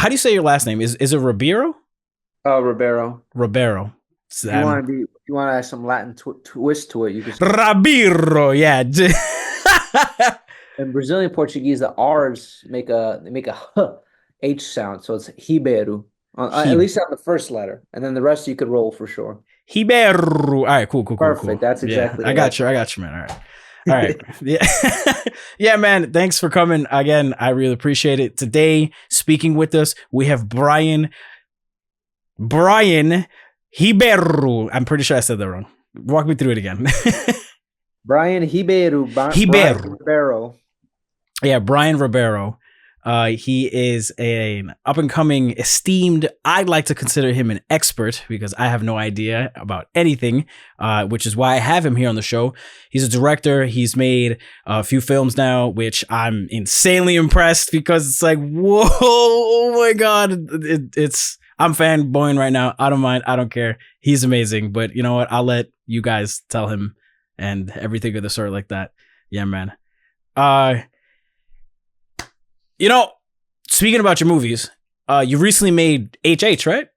how do you say your last name? Is it Ribeiro? Ribeiro. Ribeiro. If you want to be, if you want to add some Latin twist to it, you can say. Rabiro, yeah. In Brazilian Portuguese, the R's make a h, H sound, so it's Ribeiro. At He least on the first letter, and then the rest you could roll for sure. Hiberu. All right, cool. Perfect. That's Yeah, exactly I it. got you. I got you, man. All right. All right. Yeah. Yeah, man. Thanks for coming again. I really appreciate it. Today, speaking with us, we have Bryan Ribeiro. I'm pretty sure I said that wrong. Walk me through it again. Bryan Ribeiro, Bryan Ribeiro. Ribeiro. Yeah, Bryan Ribeiro. He is an up and coming, esteemed. I'd like to consider him an expert because I have no idea about anything, which is why I have him here on the show. He's a director. He's made a few films now, which I'm insanely impressed because it's like, whoa, oh my god, it's. I'm fanboying right now. I don't mind. I don't care. He's amazing. But you know what? I'll let you guys tell him and everything of the sort like that. Yeah, man. Uh, you know, speaking about your movies, you recently made HH, right?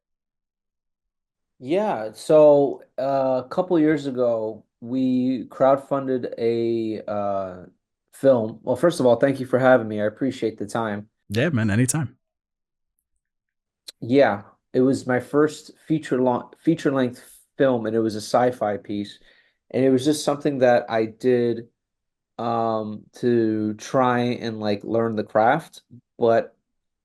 Yeah. So a couple years ago, we crowdfunded a film. Well, first of all, thank you for having me. I appreciate the time. Yeah, man. Anytime. Yeah, it was my first feature length film, and it was a sci-fi piece, and it was just something that I did to try and like learn the craft, but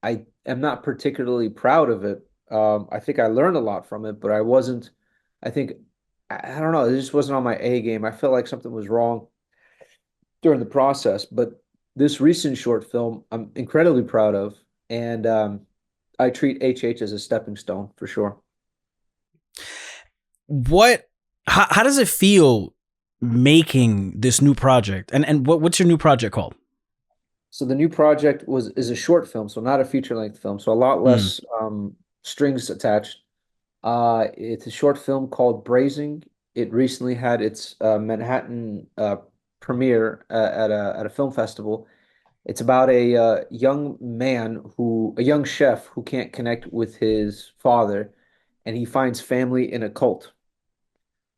I am not particularly proud of it. I think I learned a lot from it, but I wasn't. I think I don't know. It just wasn't on my A game. I felt like something was wrong during the process. But this recent short film, I'm incredibly proud of, and I treat HH as a stepping stone for sure. What? How does it feel making this new project? And what's your new project called? So the new project was is a short film, so not a feature length film, so a lot Mm. less strings attached. It's a short film called Braising. It recently had its Manhattan premiere at a film festival. It's about a a young chef who can't connect with his father, and he finds family in a cult.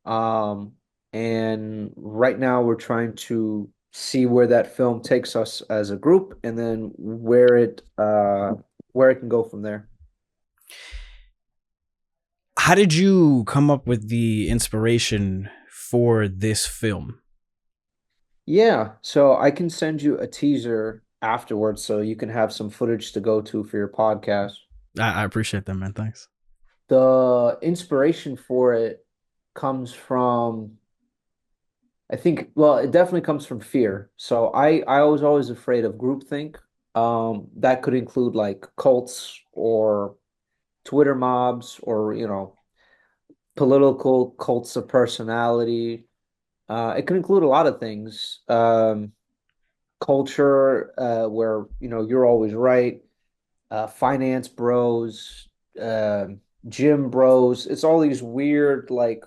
Um, and right now we're trying to see where that film takes us as a group, and then where it can go from there. How did you come up with the inspiration for this film? Yeah, so I can send you a teaser afterwards so you can have some footage to go to for your podcast. I appreciate that, man. Thanks. The inspiration for it comes from, I think, well, it definitely comes from fear. So I was always afraid of groupthink. That could include like cults or Twitter mobs or, political cults of personality. It could include a lot of things. Culture, where, you're always right. Finance bros, uh, gym bros. It's all these weird like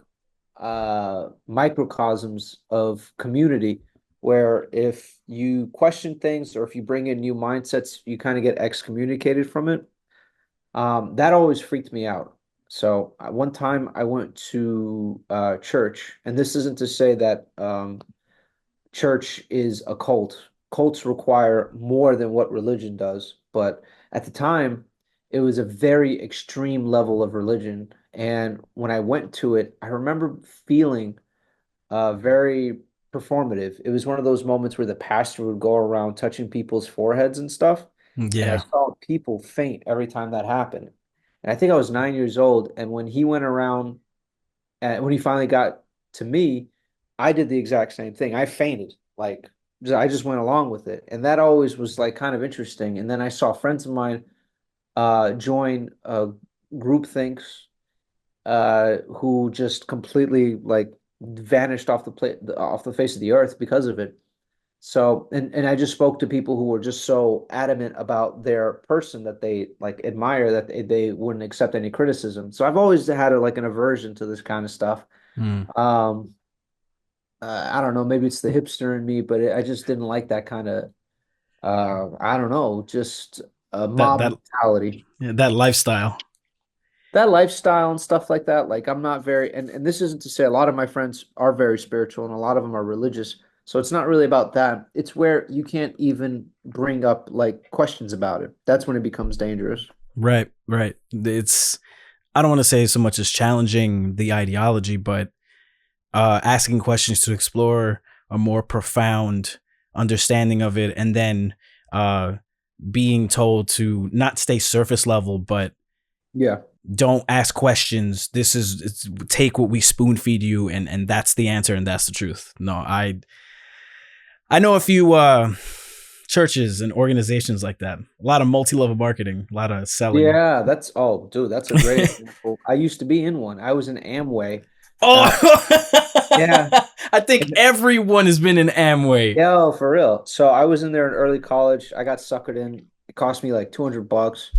microcosms of community where if you question things or if you bring in new mindsets, you kind of get excommunicated from it. That always freaked me out. So one time I went to church, and this isn't to say that church is a cult. Cults require more than what religion does, but at the time, it was a very extreme level of religion. And when I went to it, I remember feeling very performative. It was one of those moments where the pastor would go around touching people's foreheads and stuff. And I Yeah. saw people faint every time that happened. And I think I was 9 years old. And when he went around, and when he finally got to me, I did the exact same thing. I fainted. Like, I just went along with it. And that always was like kind of interesting. And then I saw friends of mine join group thinks who just completely like vanished off the face of the earth because of it. So, and I just spoke to people who were just so adamant about their person that they like admire that they wouldn't accept any criticism. So I've always had like an aversion to this kind of stuff. Mm. Um, I don't know, maybe it's the hipster in me, but I just didn't like that kind of I don't know, just That mob that mentality. yeah, that lifestyle. That lifestyle and stuff like that. Like I'm not very, and this isn't to say a lot of my friends are very spiritual and a lot of them are religious. So it's not really about that. It's where you can't even bring up like questions about it. That's when it becomes dangerous. Right, right. It's I don't want to say so much as challenging the ideology, but asking questions to explore a more profound understanding of it, and then uh, being told to not stay surface level, but Yeah. don't ask questions. Take what we spoon feed you, and that's the answer, and that's the truth. No, I know a few churches and organizations like that. A lot of multi-level marketing, a lot of selling. Yeah, that's oh, dude, that's a great example. I used to be in one. I was in Amway. Oh, Uh, yeah, I think and everyone has been in Amway. yeah, for real. So I was in there in early college. I got suckered in. It cost me like $200.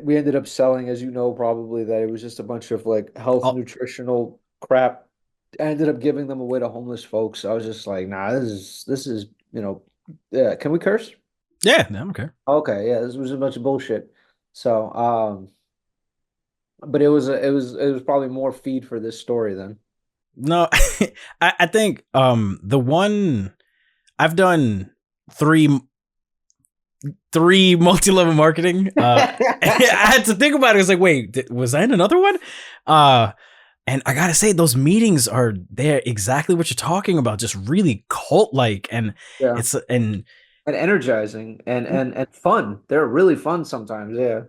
We ended up selling, as you know, probably that it was just a bunch of like health Oh, nutritional crap. I ended up giving them away to homeless folks. I was just like, nah, this is, yeah. Can we curse? yeah, I don't care. Okay, yeah, this was a bunch of bullshit. So, but it was probably more feed for this story then. No, I think the one I've done three three multi-level marketing. I had to think about it. I was like, wait, was I in another one? Uh and I gotta say, those meetings are they're exactly what you're talking about, just really cult like, and Yeah. it's and And energizing and fun. They're really fun sometimes. Yeah.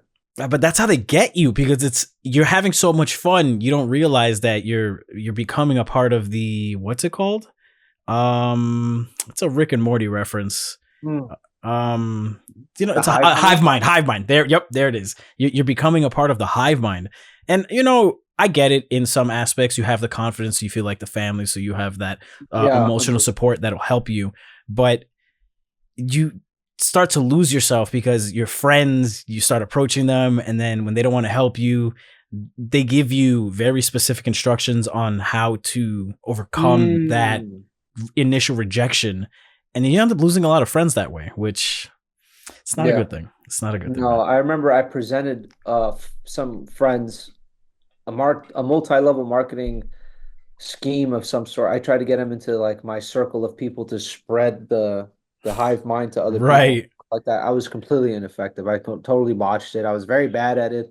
but that's how they get you, because it's you're having so much fun, you don't realize that you're becoming a part of the what's it called? It's a Rick and Morty reference. Hmm. Um, The it's a, hive a mind. hive mind. Hive mind. There, yep, there it is. You're becoming a part of the hive mind, and I get it. In some aspects, you have the confidence. You feel like the family, so you have that Yeah, emotional 100. support that'll help you. But you start to lose yourself because your friends, you start approaching them, and then when they don't want to help you, they give you very specific instructions on how to overcome that Mm. initial rejection, and you end up losing a lot of friends that way, which it's not a Yeah. good thing. It's not a good thing, No, man. I remember I presented some friends a multi-level marketing scheme of some sort. I tried to get them into like my circle of people to spread the hive mind to other people Right. like that. I was completely ineffective. I totally botched it. I was very bad at it.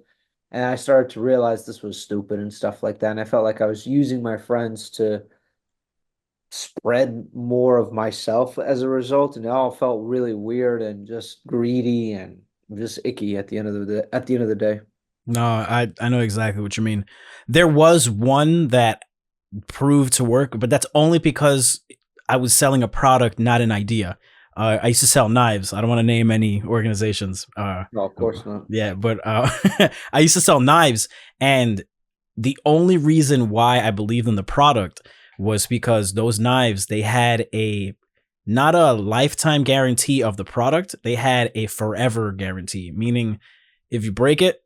And I started to realize this was stupid and stuff like that. And I felt like I was using my friends to spread more of myself as a result. And it all felt really weird and just greedy and just icky at the end of the day. No, I know exactly what you mean. There was one that proved to work, but that's only because I was selling a product, not an idea. I used to sell knives. I don't want to name any organizations. No, of course not. Yeah, but I used to sell knives, and the only reason why I believed in the product was because those knives, they had a not a lifetime guarantee of the product, they had a forever guarantee, meaning if you break it,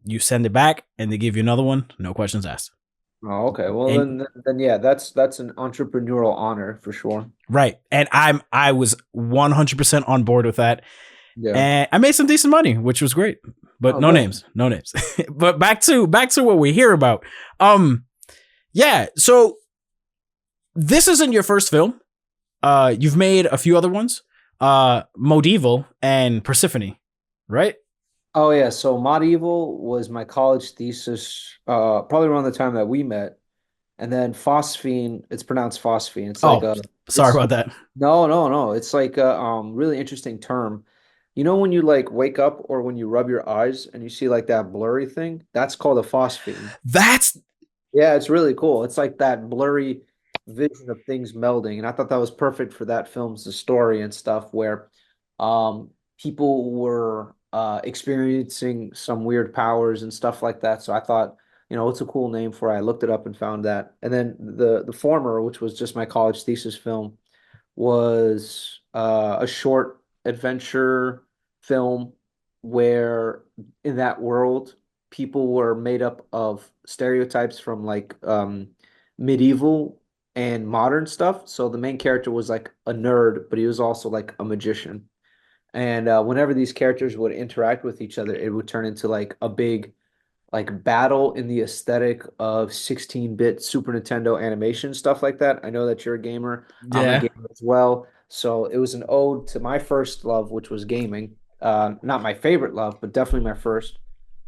you send it back and they give you another one, no questions asked. Oh, okay. Well, And then yeah, that's an entrepreneurial honor for sure. right, and I was 100% on board with that, Yeah. and I made some decent money, which was great. But Oh, no good. names, no names. But back to what we hear about. Yeah. So this isn't your first film. You've made a few other ones. Modevil and Persephone, right? Oh yeah. So Medieval was my college thesis, probably around the time that we met. And then phosphine, it's pronounced phosphine. It's like Oh, a, sorry it's about that. no. It's like a really interesting term. You know when you like wake up or when you rub your eyes and you see like that blurry thing? That's called a phosphine. That's Yeah, it's really cool. It's like that blurry vision of things melding. And I thought that was perfect for that film's story and stuff where people were experiencing some weird powers and stuff like that. So I thought, it's a cool name for it. I looked it up and found that. And then the former, which was just my college thesis film, was a short adventure film where in that world people were made up of stereotypes from like medieval and modern stuff. So the main character was like a nerd, but he was also like a magician. And whenever these characters would interact with each other, it would turn into like a big like battle in the aesthetic of 16-bit Super Nintendo animation, stuff like that. I know that you're a gamer. I'm a Yeah. gamer as well. So it was an ode to my first love, which was gaming. Not my favorite love, but definitely my first.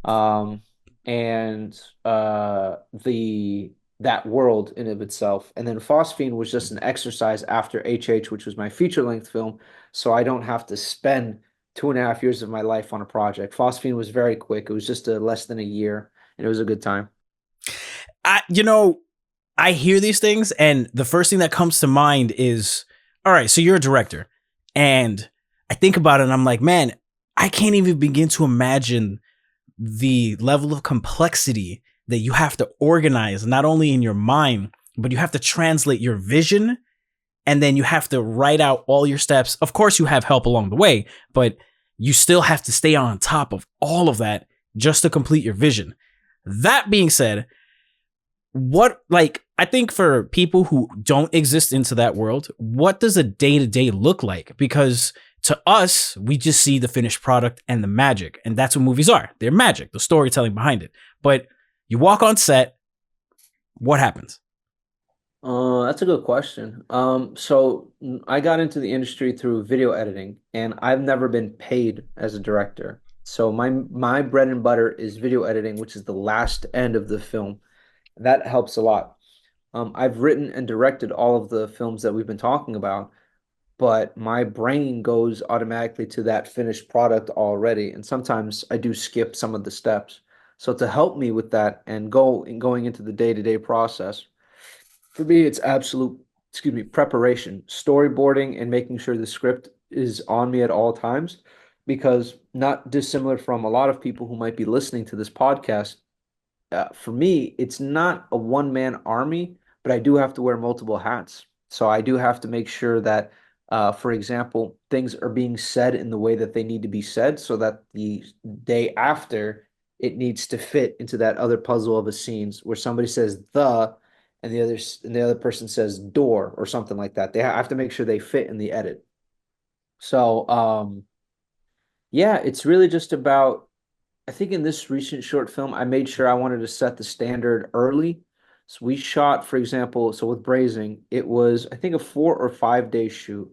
Um, and the that world in of itself. And then Phosphine was just an exercise after HH, which was my feature-length film. So I don't have to spend 2.5 years of my life on a project. Phosphine was very quick. It was just less than a year, and it was a good time. You know, I hear these things, and the first thing that comes to mind is, all right, so you're a director, and I think about it, and I'm like, man, I can't even begin to imagine the level of complexity that you have to organize, not only in your mind, but you have to translate your vision, and then you have to write out all your steps. Of course, you have help along the way, but you still have to stay on top of all of that just to complete your vision. That being said, what, like, I think for people who don't exist into that world, what does a day-to-day look like? Because to us, we just see the finished product and the magic, and that's what movies are. They're magic, the storytelling behind it. But you walk on set, what happens? That's a good question. I got into the industry through video editing, and I've never been paid as a director. So my bread and butter is video editing, which is the last end of the film. That helps a lot. I've written and directed all of the films that we've been talking about, but my brain goes automatically to that finished product already. And sometimes I do skip some of the steps. So to help me with that and going into the day-to-day process, for me, it's preparation, storyboarding, and making sure the script is on me at all times. Because not dissimilar from a lot of people who might be listening to this podcast, for me, it's not a one-man army, but I do have to wear multiple hats. So I do have to make sure that, for example, things are being said in the way that they need to be said so that the day after it needs to fit into that other puzzle of a scenes where somebody says the other person says door or something like that. I have to make sure they fit in the edit. So yeah, it's really just about I think in this recent short film, I made sure I wanted to set the standard early. So we shot, for example, so with Braising, it was, I think, a 4 or 5 day shoot.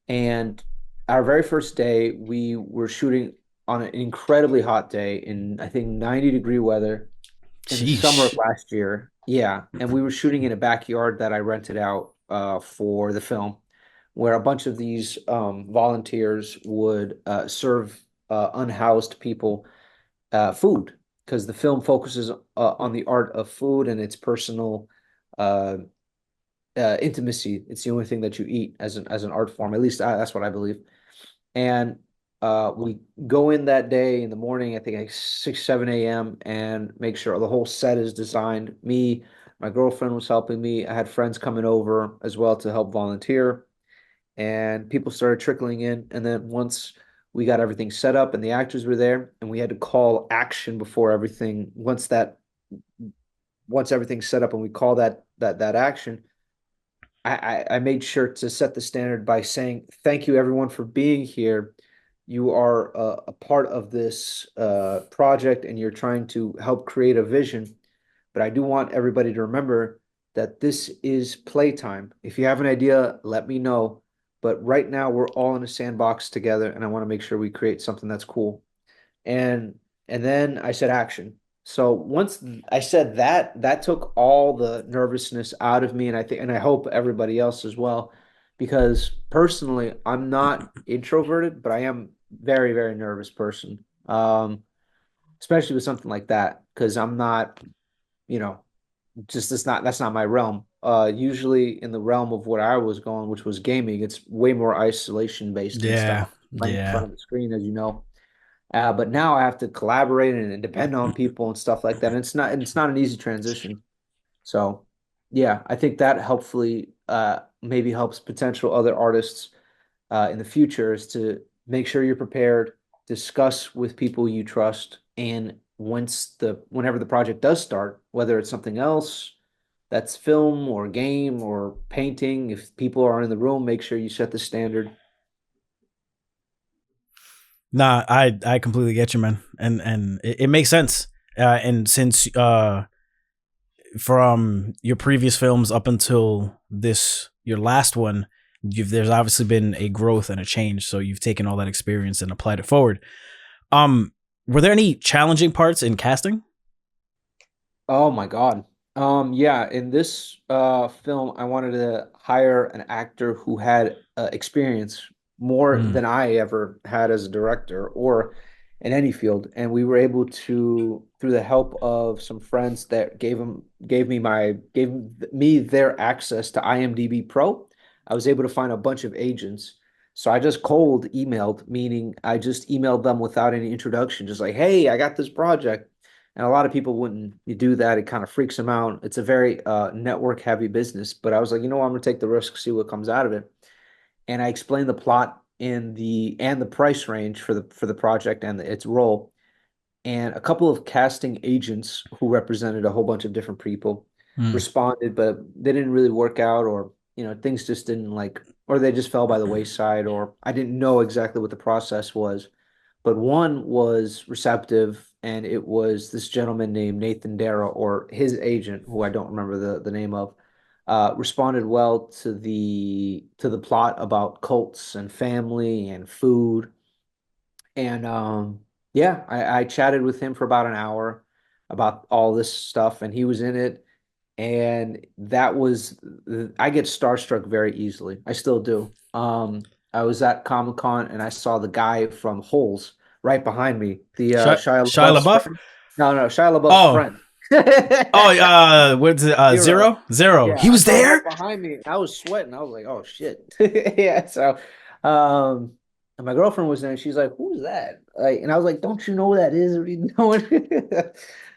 And our very first day, we were shooting on an incredibly hot day in, I think, 90-degree weather in the summer of Sheesh. last year. Yeah. And we were shooting in a backyard that I rented out for the film, where a bunch of these volunteers would serve unhoused people food because the film focuses on the art of food and its personal uh, intimacy. It's the only thing that you eat as an art form. At least that's what I believe. And we go in that day in the morning, I think like 6, 7 a.m. and make sure the whole set is designed. My girlfriend was helping me. I had friends coming over as well to help volunteer and people started trickling in. And then once we got everything set up and the actors were there, and we had to call action before everything. Once everything's set up and we call that action, I made sure to set the standard by saying thank you everyone for being here. You are a part of this project and you're trying to help create a vision. But I do want everybody to remember that this is playtime. If you have an idea, let me know. But right now, we're all in a sandbox together, and I want to make sure we create something that's cool. And and then I said action. So once I said that, that took all the nervousness out of me, and I hope everybody else as well, because personally, I'm not introverted, but I am very, very nervous person. Especially with something like that, because I'm not, you know, just that's not my realm. Usually in the realm of what I was going, which was gaming, it's way more isolation based and Yeah. stuff, playing in Yeah. front of the screen, as you know. But now I have to collaborate and depend on people and stuff like that. And it's not an easy transition. So yeah, I think that helpfully maybe helps potential other artists in the future is to make sure you're prepared, discuss with people you trust, and whenever the project does start, whether it's something else that's film or game or painting, if people are in the room, make sure you set the standard. Nah, I completely get you, man, and it makes sense. And since from your previous films up until this your last one, there's obviously been a growth and a change. So you've taken all that experience and applied it forward. Um, were there any challenging parts in casting? Oh my God. Yeah, in this film, I wanted to hire an actor who had experience more Mm, than I ever had as a director or in any field. And we were able to, through the help of some friends that gave me their access to IMDb Pro, I was able to find a bunch of agents. So I just cold emailed, meaning I just emailed them without any introduction, just like, hey, I got this project. And a lot of people wouldn't do that. It kind of freaks them out. It's a very network heavy business. But I was like, you know what? I'm gonna take the risk, see what comes out of it. And I explained the plot in the price range for the project and its role. And a couple of casting agents who represented a whole bunch of different people mm. responded, but they didn't really work out, or things just didn't or they just fell by the wayside, or I didn't know exactly what the process was. But one was receptive, and it was this gentleman named Nathan Darrow, or his agent, who I don't remember the name of, responded well to the plot about cults and family and food. And yeah, I chatted with him for about an hour about all this stuff, and he was in it. And that was, I get starstruck very easily. I still do. I was at Comic-Con and I saw the guy from Holes right behind me, the Shia Shia LaBeouf's LaBeouf. friend. No, Shia LaBeouf's Oh, friend. oh, what's it? Zero. Zero, Zero. Yeah, He I was saw him right there. behind me and I was sweating. I was like, oh shit. Yeah, so um and my girlfriend was there and she's like, who's that? Like, and I was like, don't you know who that is? What are you doing?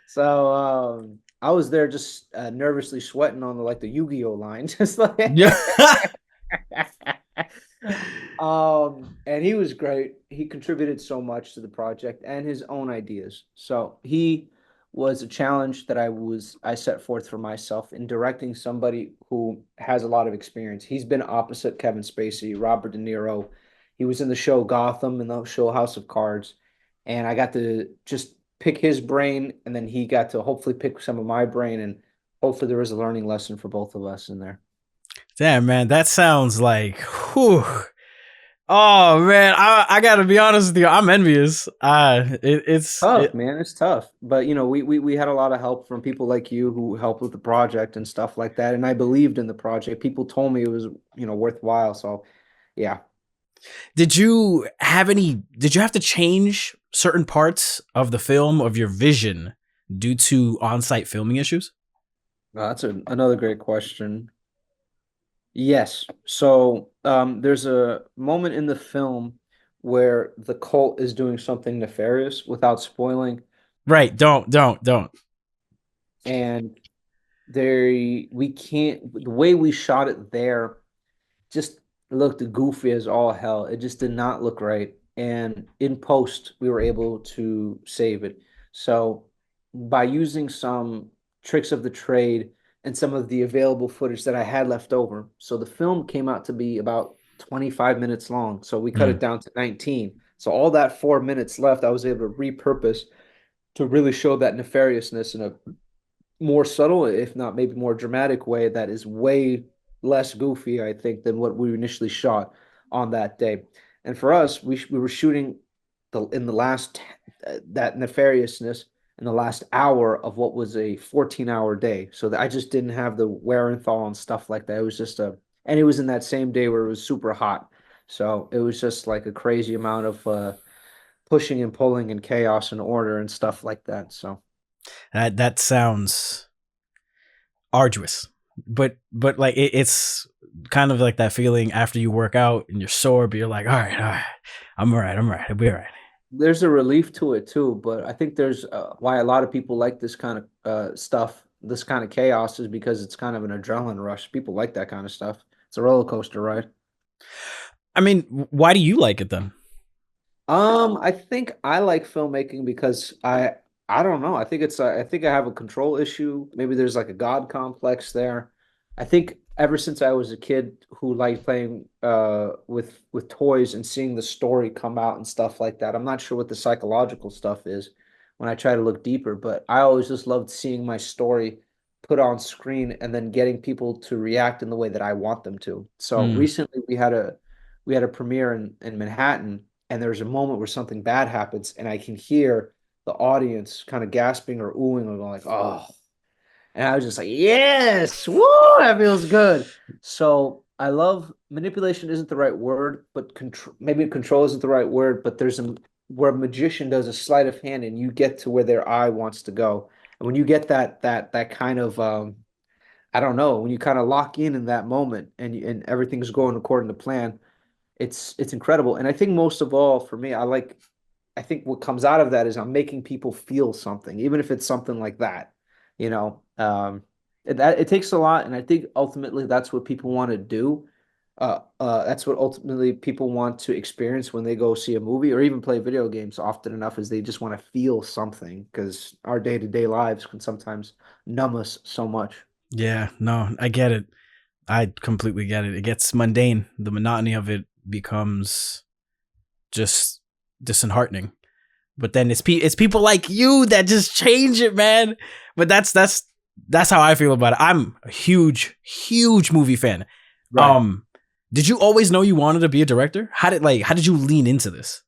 So I was there just nervously sweating on the Yu-Gi-Oh line, just Yeah. like and he was great. He contributed so much to the project and his own ideas. So he was a challenge that I set forth for myself in directing somebody who has a lot of experience. He's been opposite Kevin Spacey, Robert De Niro. He was in the show Gotham and the show House of Cards. And I got to just pick his brain, and then he got to hopefully pick some of my brain, and hopefully there was a learning lesson for both of us in there. Damn, man, that sounds like. Whew. Oh man, I gotta be honest with you. I'm envious. Tough, man. It's tough. But we had a lot of help from people like you who helped with the project and stuff like that. And I believed in the project. People told me it was, worthwhile. So yeah. Did you have any? Did you have to change certain parts of the film of your vision due to on-site filming issues? That's another great question. Yes. So there's a moment in the film where the cult is doing something nefarious without spoiling. Right. Don't. And we can't, the way we shot it there just looked goofy as all hell. It just did not look right. And in post, we were able to save it. So by using some tricks of the trade and some of the available footage that I had left over, so the film came out to be about 25 minutes long. So we cut it Mm. down to 19. So all that 4 minutes left, I was able to repurpose to really show that nefariousness in a more subtle, if not maybe more dramatic way that is way less goofy, I think, than what we initially shot on that day. And for us, we were shooting in the last that nefariousness in the last hour of what was a 14-hour day. So that I just didn't have the wear and thaw and stuff like that. It was just and it was in that same day where it was super hot. So it was just like a crazy amount of pushing and pulling and chaos and order and stuff like that. So That sounds arduous, but like it's kind of like that feeling after you work out and you're sore, but you're like, all right, I'm all right, I'll be all right. there's a relief to it too, but I think there's why a lot of people like this kind of stuff, this kind of chaos is because it's kind of an adrenaline rush. People like that kind of stuff. It's a roller coaster ride. I mean, why do you like it then? I think I like filmmaking because I don't know. I think I have a control issue. Maybe there's like a God complex there. I think ever since I was a kid who liked playing with toys and seeing the story come out and stuff like that. I'm not sure what the psychological stuff is when I try to look deeper, but I always just loved seeing my story put on screen and then getting people to react in the way that I want them to. So Mm, recently we had a premiere in Manhattan, and there's a moment where something bad happens and I can hear the audience kind of gasping or oohing or going like, oh. And I was just like, yes, woo, that feels good. So I love manipulation isn't the right word, but control, maybe control isn't the right word, but there's a where a magician does a sleight of hand and you get to where their eye wants to go. And when you get that kind of I don't know, when you kind of lock in that moment and and everything's going according to plan, it's incredible. And I think most of all for me, I think what comes out of that is I'm making people feel something, even if it's something like that, you know. It takes a lot, and I think ultimately that's what people want to do. That's what ultimately people want to experience when they go see a movie or even play video games often enough is they just want to feel something because our day-to-day lives can sometimes numb us so much. yeah, no, I get it. I completely get it. It gets mundane. The monotony of it becomes just disheartening. But then it's people like you that just change it, man. But that's how I feel about it. I'm a huge movie fan. Right. Um, did you always know you wanted to be a director? How did you lean into this?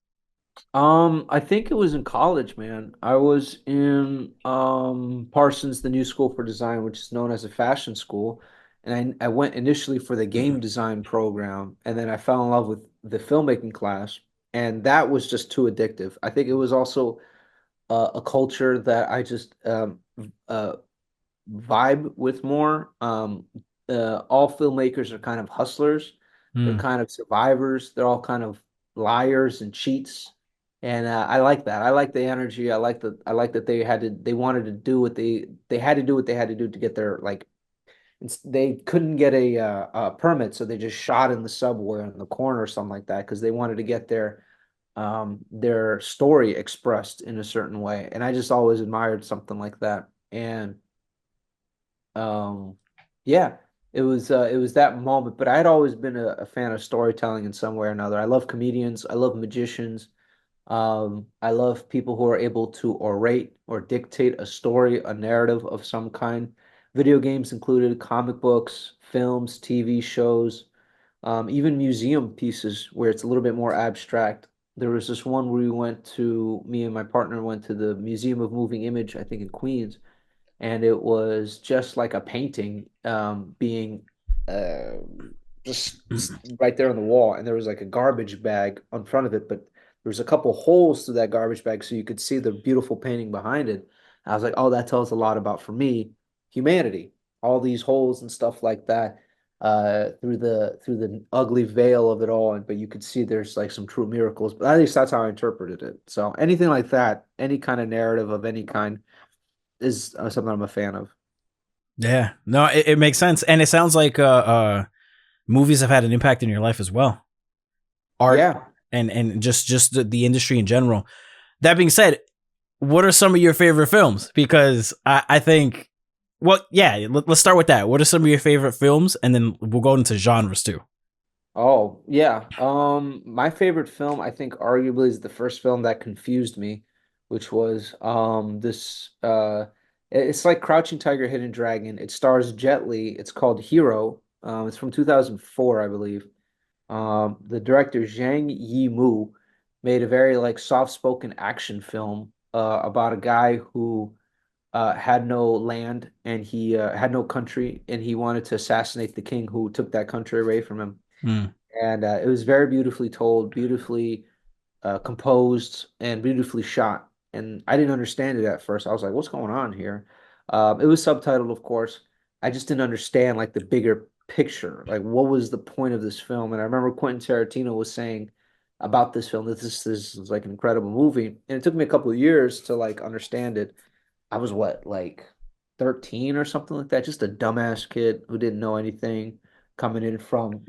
I think it was in college, man. I was in Parsons, the new school for design, which is known as a fashion school. And I went initially for the game design program, and then I fell in love with the filmmaking class, and that was just too addictive. I think it was also a culture that I just uh, vibe with more. All filmmakers are kind of hustlers. They're Mm, kind of survivors. They're all kind of liars and cheats. And I like that. I like the energy. I like that they wanted to do what they had to do what they had to do to get their like they couldn't get a permit, so they just shot in the subway in the corner or something like that because they wanted to get their story expressed in a certain way. And I just always admired something like that. And um, yeah, it was that moment. But I had always been a fan of storytelling in some way or another. I love comedians. I love magicians. I love people who are able to orate or dictate a story, a narrative of some kind. Video games included, comic books, films, TV shows, even museum pieces where it's a little bit more abstract. There was this one where me and my partner went to the Museum of Moving Image, I think in Queens, and it was just like a painting being uh, just right there on the wall, and there was like a garbage bag on front of it, but there was a couple holes through that garbage bag so you could see the beautiful painting behind it. I was like, oh, that tells a lot about, for me, humanity. All these holes and stuff like that through the ugly veil of it all, but you could see there's like some true miracles. But at least that's how I interpreted it. So anything like that, any kind of narrative of any kind is something I'm a fan of. yeah, no, it makes sense, and it sounds like movies have had an impact in your life as well. Art Yeah. and just the industry in general. That being said, what are some of your favorite films? Because I think, well, yeah, let's start with that. What are some of your favorite films, and then we'll go into genres too. Oh, yeah. My favorite film, I think, arguably is the first film that confused me, which was this it's like Crouching Tiger, Hidden Dragon. It stars Jet Li. It's called Hero. It's from 2004, I believe. The director Zhang Yimou made a very like soft-spoken action film about a guy who had no land and he had no country and he wanted to assassinate the king who took that country away from him. Mm, And it was very beautifully told, beautifully composed, and beautifully shot. And I didn't understand it at first. I was like, "What's going on here?" It was subtitled, of course. I just didn't understand like the bigger picture, like what was the point of this film. And I remember Quentin Tarantino was saying about this film that this is like an incredible movie, and it took me a couple of years to like understand it. I was what, like 13 or something like that, just a dumbass kid who didn't know anything. coming in from,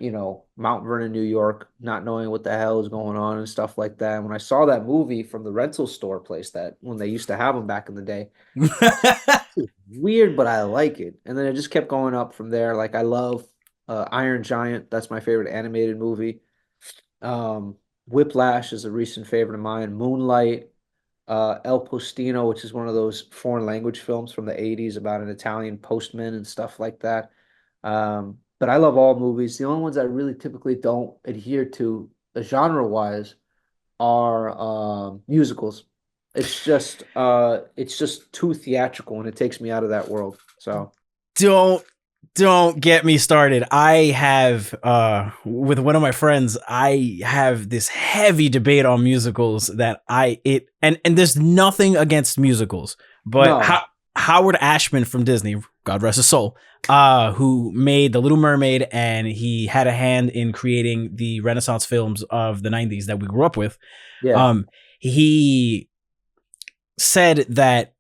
Mount Vernon, New York, not knowing what the hell is going on and stuff like that. And when I saw that movie from the rental store place that when they used to have them back in the day, it's weird, but I like it. And then it just kept going up from there. Like I love Iron Giant. That's my favorite animated movie. Um, Whiplash is a recent favorite of mine. Moonlight, El Postino, which is one of those foreign language films from the 80s about an Italian postman and stuff like that. But I love all movies. The only ones I really typically don't adhere to, genre-wise, are musicals. It's just too theatrical and it takes me out of that world. So Don't get me started. I have with one of my friends, I have this heavy debate on musicals that and there's nothing against musicals, but no, Howard Ashman from Disney, God rest his soul, who made The Little Mermaid, and he had a hand in creating the Renaissance films of the 90s that we grew up with. yeah. He said that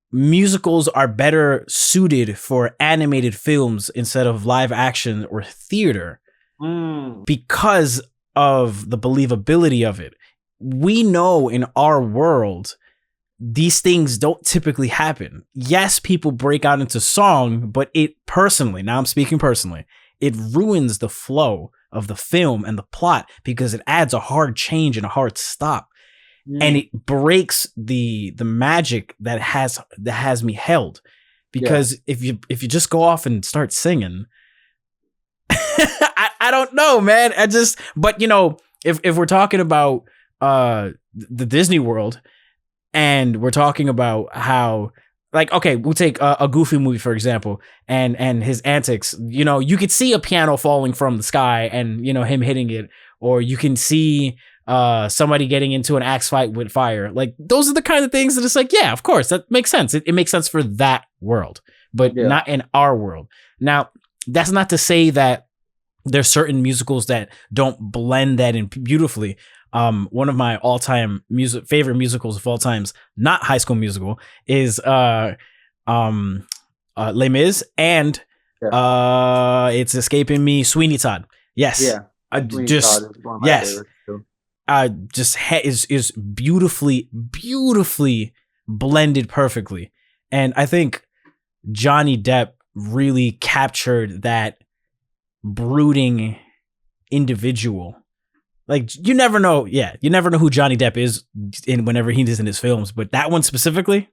musicals are better suited for animated films instead of live action or theater because of the believability of it. We know in our world, these things don't typically happen. Yes, people break out into song, but now I'm speaking personally, it ruins the flow of the film and the plot because it adds a hard change and a hard stop. And it breaks the magic that has me held, because if you just go off and start singing, I don't know, man. But if we're talking about the Disney world, and we're talking about how, like, okay, we'll take a Goofy movie for example, and his antics. You could see a piano falling from the sky and him hitting it, or you can see somebody getting into an axe fight with fire. Like, those are the kind of things that it's like, yeah, of course, that makes sense. It makes sense for that world, but not in our world. Now, that's not to say that there's certain musicals that don't blend that in beautifully. One of my all-time favorite musicals of all times, not High School Musical, is Les Mis, and it's escaping me, Sweeney Todd. Yes. Yeah. Yes. Is beautifully blended perfectly. And I think Johnny Depp really captured that brooding individual. Like, you never know who Johnny Depp is whenever he is in his films, but that one specifically.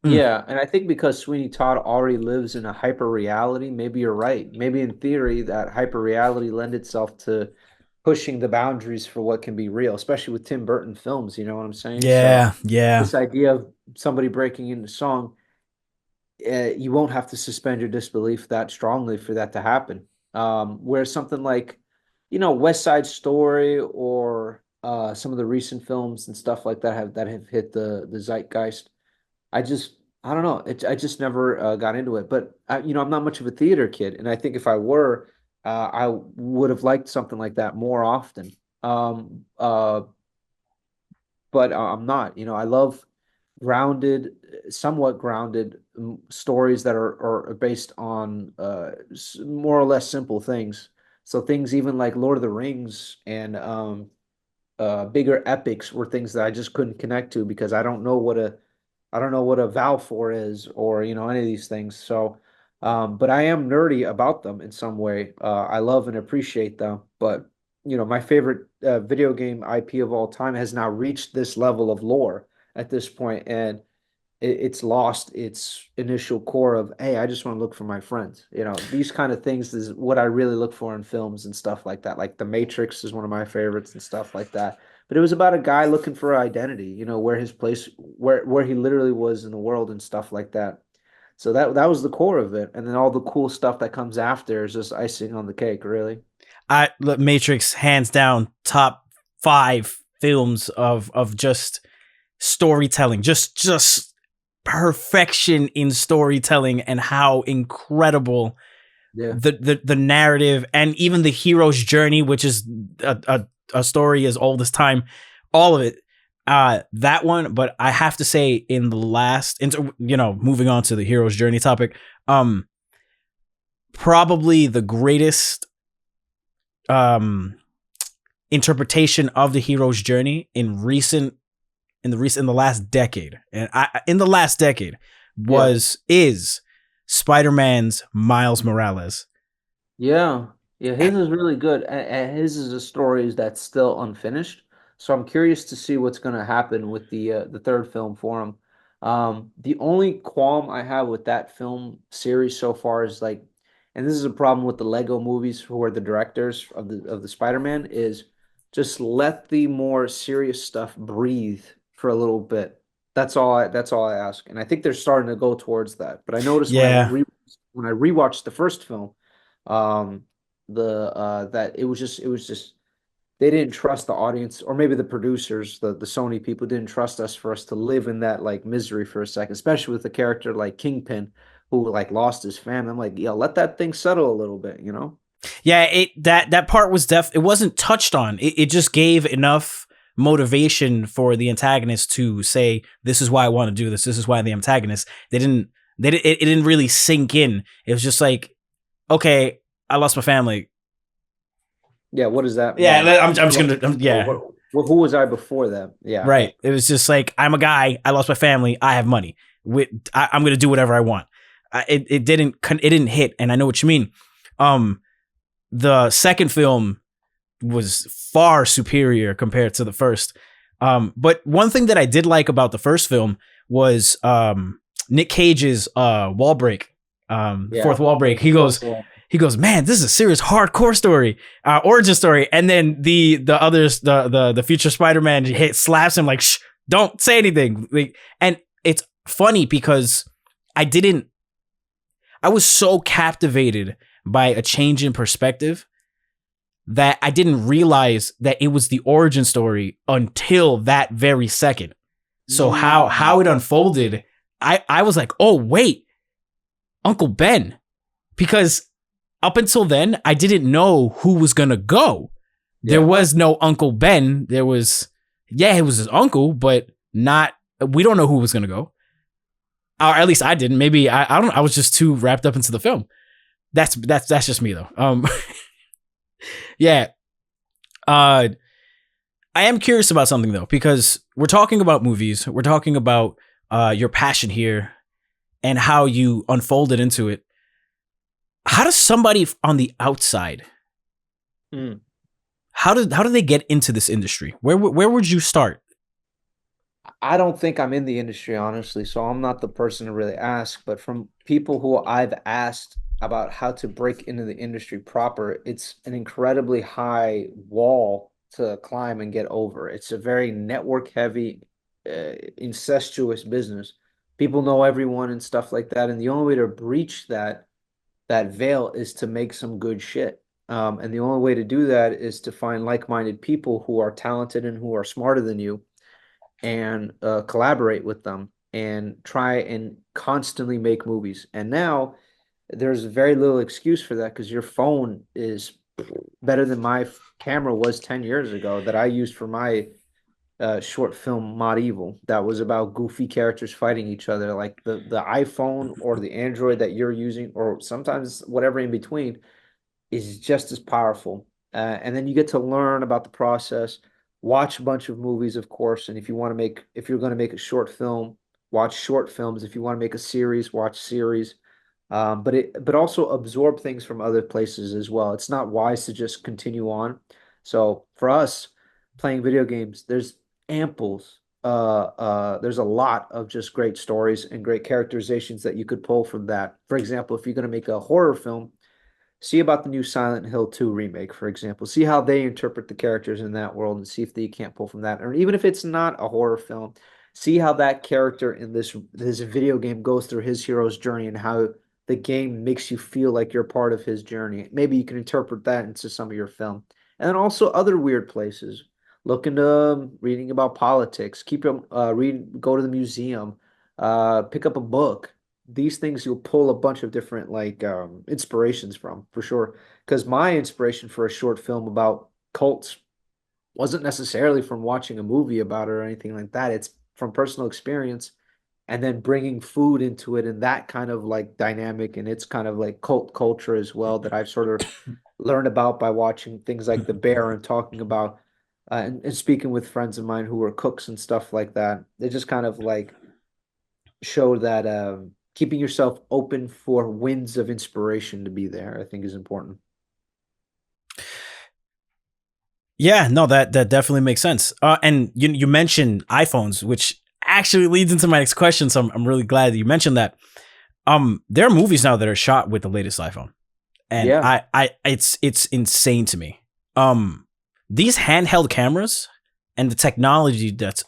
Yeah, and I think because Sweeney Todd already lives in a hyper reality, maybe you're right. Maybe in theory that hyper reality lend itself to pushing the boundaries for what can be real, especially with Tim Burton films, you know what I'm saying? Yeah, So yeah. this idea of somebody breaking into song, you won't have to suspend your disbelief that strongly for that to happen. Whereas something like, West Side Story, or some of the recent films and stuff like that have hit the zeitgeist. I don't know. I just never got into it. But I'm not much of a theater kid, and I think if I were, I would have liked something like that more often. But I'm not. I love somewhat grounded stories that are based on more or less simple things. So things even like Lord of the Rings and bigger epics were things that I just couldn't connect to because I don't know what a Valfor is, or any of these things. So, but I am nerdy about them in some way. I love and appreciate them, but my favorite video game IP of all time has now reached this level of lore at this point, and it's lost its initial core of, hey, I just want to look for my friends. These kind of things is what I really look for in films and stuff like that. Like The Matrix is one of my favorites and stuff like that. But it was about a guy looking for identity, where his place, where he literally was in the world and stuff like that. So that was the core of it, and then all the cool stuff that comes after is just icing on the cake, really. Matrix, hands down, top 5 films of just storytelling, just perfection in storytelling, and how incredible the narrative, and even the hero's journey, which is a story as old as time, all of it. That one. But I have to say, in the last, moving on to the hero's journey topic, probably the greatest um interpretation of the hero's journey in the last decade, and in the last decade Yeah. is Spider-Man's Miles Morales. Yeah, yeah, his is really good. And his is a story that's still unfinished. So I'm curious to see what's going to happen with the third film for him. The only qualm I have with that film series so far is like, and this is a problem with the Lego movies who are the directors of the Spider-Man, is just let the more serious stuff breathe for a little bit. That's all I ask. And I think they're starting to go towards that. But I noticed Yeah, when I rewatched the first film, um the that it was just they didn't trust the audience, or maybe the producers, the Sony people didn't trust us for us to live in that like misery for a second, especially with a character like Kingpin who like lost his family. I'm like, yeah, let that thing settle a little bit, you know? yeah. That part was it wasn't touched on. It just gave enough motivation for the antagonist to say, "This is why I want to do this. This is why the antagonist." They didn't. It didn't really sink in. It was just like, okay, I lost my family. Yeah, what does that Yeah, mean? I'm just gonna. Or Yeah, who was I before that? Yeah. right. It was just like, I'm a guy. I lost my family. I have money. I'm gonna do whatever I want. It didn't hit, and I know what you mean. Um, the second film was far superior compared to the first. But one thing that I did like about the first film was Nick Cage's wall break, Yeah. fourth wall break. He Fourth goes, wall. he goes, man, this is a serious hardcore story, origin story. And then the others, the future Spider-Man slaps him like, shh, don't say anything. Like, and it's funny because I didn't, I was so captivated by a change in perspective that I didn't realize that it was the origin story until that very second. So how it unfolded, I was like, oh wait, Uncle Ben, because up until then I didn't know who was gonna go. There Yeah. was no Uncle Ben. There was, yeah, it was his uncle, but not. We don't know who was gonna go, or at least I didn't. Maybe I don't. I was just too wrapped up into the film. That's just me though. Yeah. Uh, I am curious about something though, because we're talking about movies. We're talking about your passion here and how you unfolded into it. How does somebody on the outside, Mm. how do they get into this industry? Where would you start? I don't think I'm in the industry, honestly, so I'm not the person to really ask. But from people who I've asked about how to break into the industry proper, it's an incredibly high wall to climb and get over. It's a very network heavy, incestuous business. People know everyone and stuff like that. And the only way to breach that veil is to make some good shit. And the only way to do that is to find like-minded people who are talented and who are smarter than you, and collaborate with them and try and constantly make movies. And now there's very little excuse for that because your phone is better than my camera was 10 years ago that I used for my short film Mod Evil that was about goofy characters fighting each other. Like the iPhone or the Android that you're using, or sometimes whatever in between, is just as powerful. And then you get to learn about the process, watch a bunch of movies, of course. And if you're going to make a short film, watch short films. If you want to make a series, watch series. But also absorb things from other places as well. It's not wise to just continue on. So for us playing video games, there's a lot of just great stories and great characterizations that you could pull from that. For example, if you're going to make a horror film, see about the new Silent Hill 2 remake, for example. See how they interpret the characters in that world and see if they can't pull from that. Or even if it's not a horror film, see how that character in this video game goes through his hero's journey and how the game makes you feel like you're part of his journey. Maybe you can interpret that into some of your film. And then also other weird places. Look into reading about politics. Go to the museum. Pick up a book. These things you'll pull a bunch of different like inspirations from for sure. Because my inspiration for a short film about cults wasn't necessarily from watching a movie about it or anything like that. It's from personal experience and then bringing food into it and that kind of like dynamic, and it's kind of like cult culture as well that I've sort of learned about by watching things like The Bear and talking about and speaking with friends of mine who are cooks and stuff like that. They just kind of like show that keeping yourself open for winds of inspiration to be there, I think is important. Yeah, no, that definitely makes sense. And you mentioned iPhones, which actually leads into my next question. So I'm really glad that you mentioned that. There are movies now that are shot with the latest iPhone, and Yeah, it's insane to me. These handheld cameras and the technology that's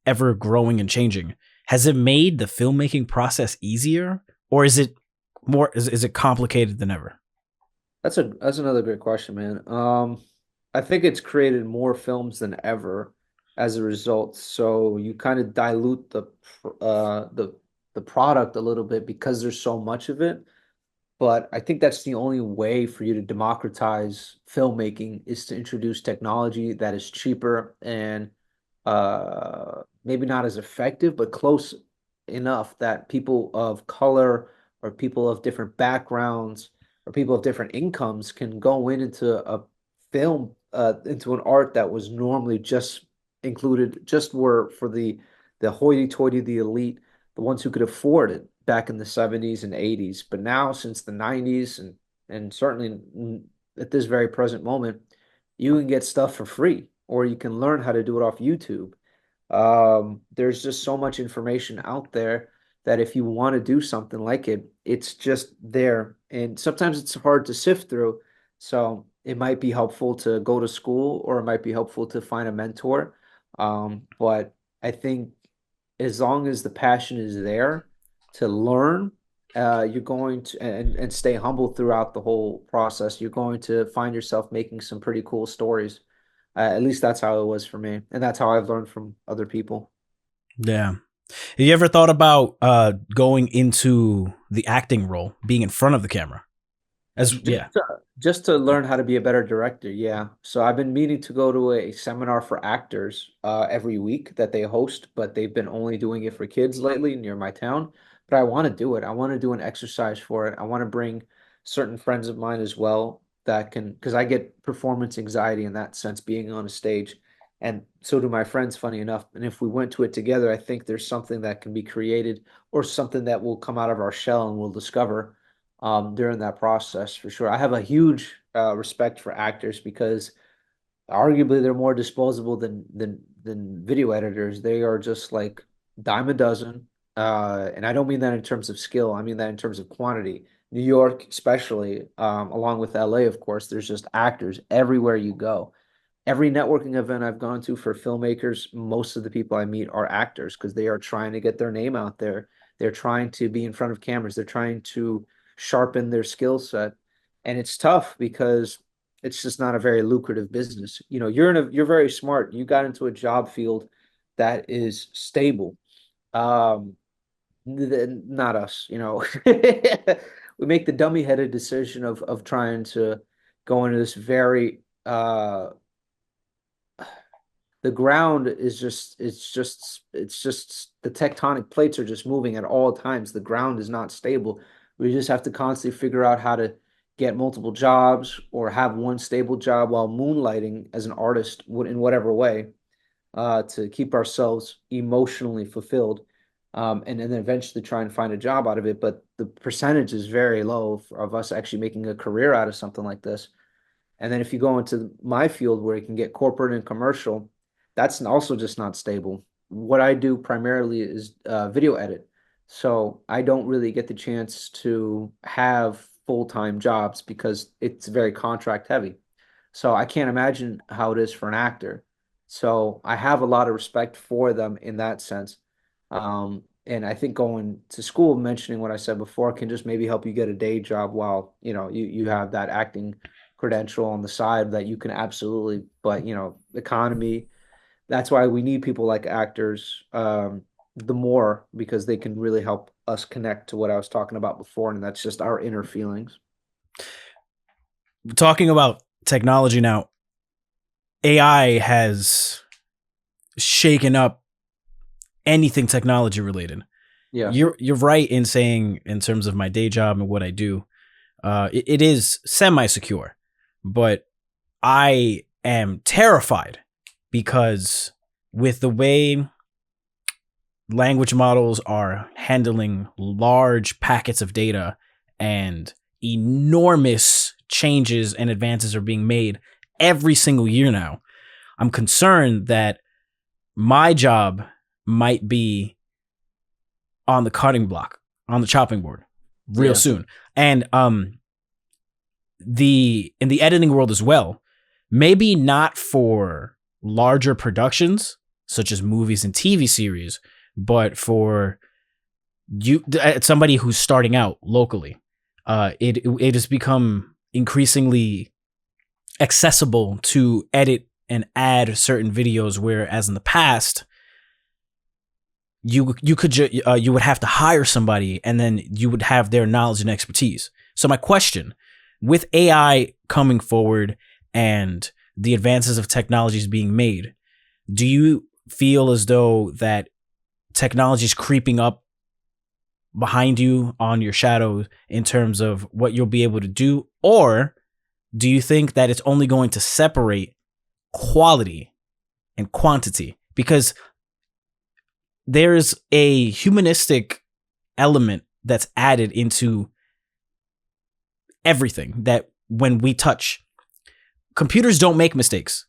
ever growing and changing, has it made the filmmaking process easier, or is it more is it complicated than ever? that's another great question, man. I think it's created more films than ever as a result. So you kind of dilute the product a little bit because there's so much of it. But I think that's the only way for you to democratize filmmaking is to introduce technology that is cheaper and maybe not as effective, but close enough that people of color or people of different backgrounds or people of different incomes can go into a film, into an art that was normally just included, just were for the hoity-toity, the elite, the ones who could afford it back in the 70s and 80s. But now, since the 90s and certainly at this very present moment, you can get stuff for free, or you can learn how to do it off YouTube. There's just so much information out there that if you want to do something like it, it's just there. And sometimes it's hard to sift through. So it might be helpful to go to school or it might be helpful to find a mentor. But I think as long as the passion is there to learn, you're going to and stay humble throughout the whole process, you're going to find yourself making some pretty cool stories. At least that's how it was for me, and that's how I've learned from other people. Yeah. Have you ever thought about going into the acting role, being in front of the camera? As Just yeah. to, just to learn how to be a better director, yeah. So I've been meaning to go to a seminar for actors every week that they host, but they've been only doing it for kids lately near my town. But I want to do it. I want to do an exercise for it. I want to bring certain friends of mine as well that can, because I get performance anxiety in that sense, being on a stage. And so do my friends, funny enough. And if we went to it together, I think there's something that can be created or something that will come out of our shell and we'll discover during that process for sure. I have a huge respect for actors because arguably they're more disposable than video editors. They are just like dime a dozen. And I don't mean that in terms of skill. I mean that in terms of quantity. New York, especially, along with LA, of course, there's just actors everywhere you go. Every networking event I've gone to for filmmakers, most of the people I meet are actors because they are trying to get their name out there. They're trying to be in front of cameras. They're trying to sharpen their skill set. And it's tough because it's just not a very lucrative business. You know, you're very smart. You got into a job field that is stable. Um, Not us, you know. We make the dummy-headed decision of trying to go into this very the ground is just it's just the tectonic plates are just moving at all times. The ground is not stable. We just have to constantly figure out how to get multiple jobs or have one stable job while moonlighting as an artist in whatever way to keep ourselves emotionally fulfilled. And then eventually try and find a job out of it. But the percentage is very low of us actually making a career out of something like this. And then if you go into my field where you can get corporate and commercial, that's also just not stable. What I do primarily is video edit. So I don't really get the chance to have full-time jobs because it's very contract heavy. So I can't imagine how it is for an actor. So I have a lot of respect for them in that sense. And I think going to school, mentioning what I said before, can just maybe help you get a day job while, you know, you have that acting credential on the side that you can absolutely, but you know, economy, that's why we need people like actors, the more because they can really help us connect to what I was talking about before, and that's just our inner feelings. Talking about technology now, AI has shaken up anything technology related. Yeah. you're right in saying, in terms of my day job and what I do, it is semi secure, but I am terrified because with the way language models are handling large packets of data and enormous changes and advances are being made every single year now, I'm concerned that my job might be on the cutting block, on the chopping board real Yeah. soon. And the in the editing world as well, maybe not for larger productions such as movies and TV series, but for you, somebody who's starting out locally, it has become increasingly accessible to edit and add certain videos, whereas in the past you would have to hire somebody and then you would have their knowledge and expertise. So my question, with AI coming forward and the advances of technologies being made, do you feel as though that technology is creeping up behind you on your shadow in terms of what you'll be able to do? Or do you think that it's only going to separate quality and quantity? Because there's a humanistic element that's added into everything that when we touch. Computers don't make mistakes.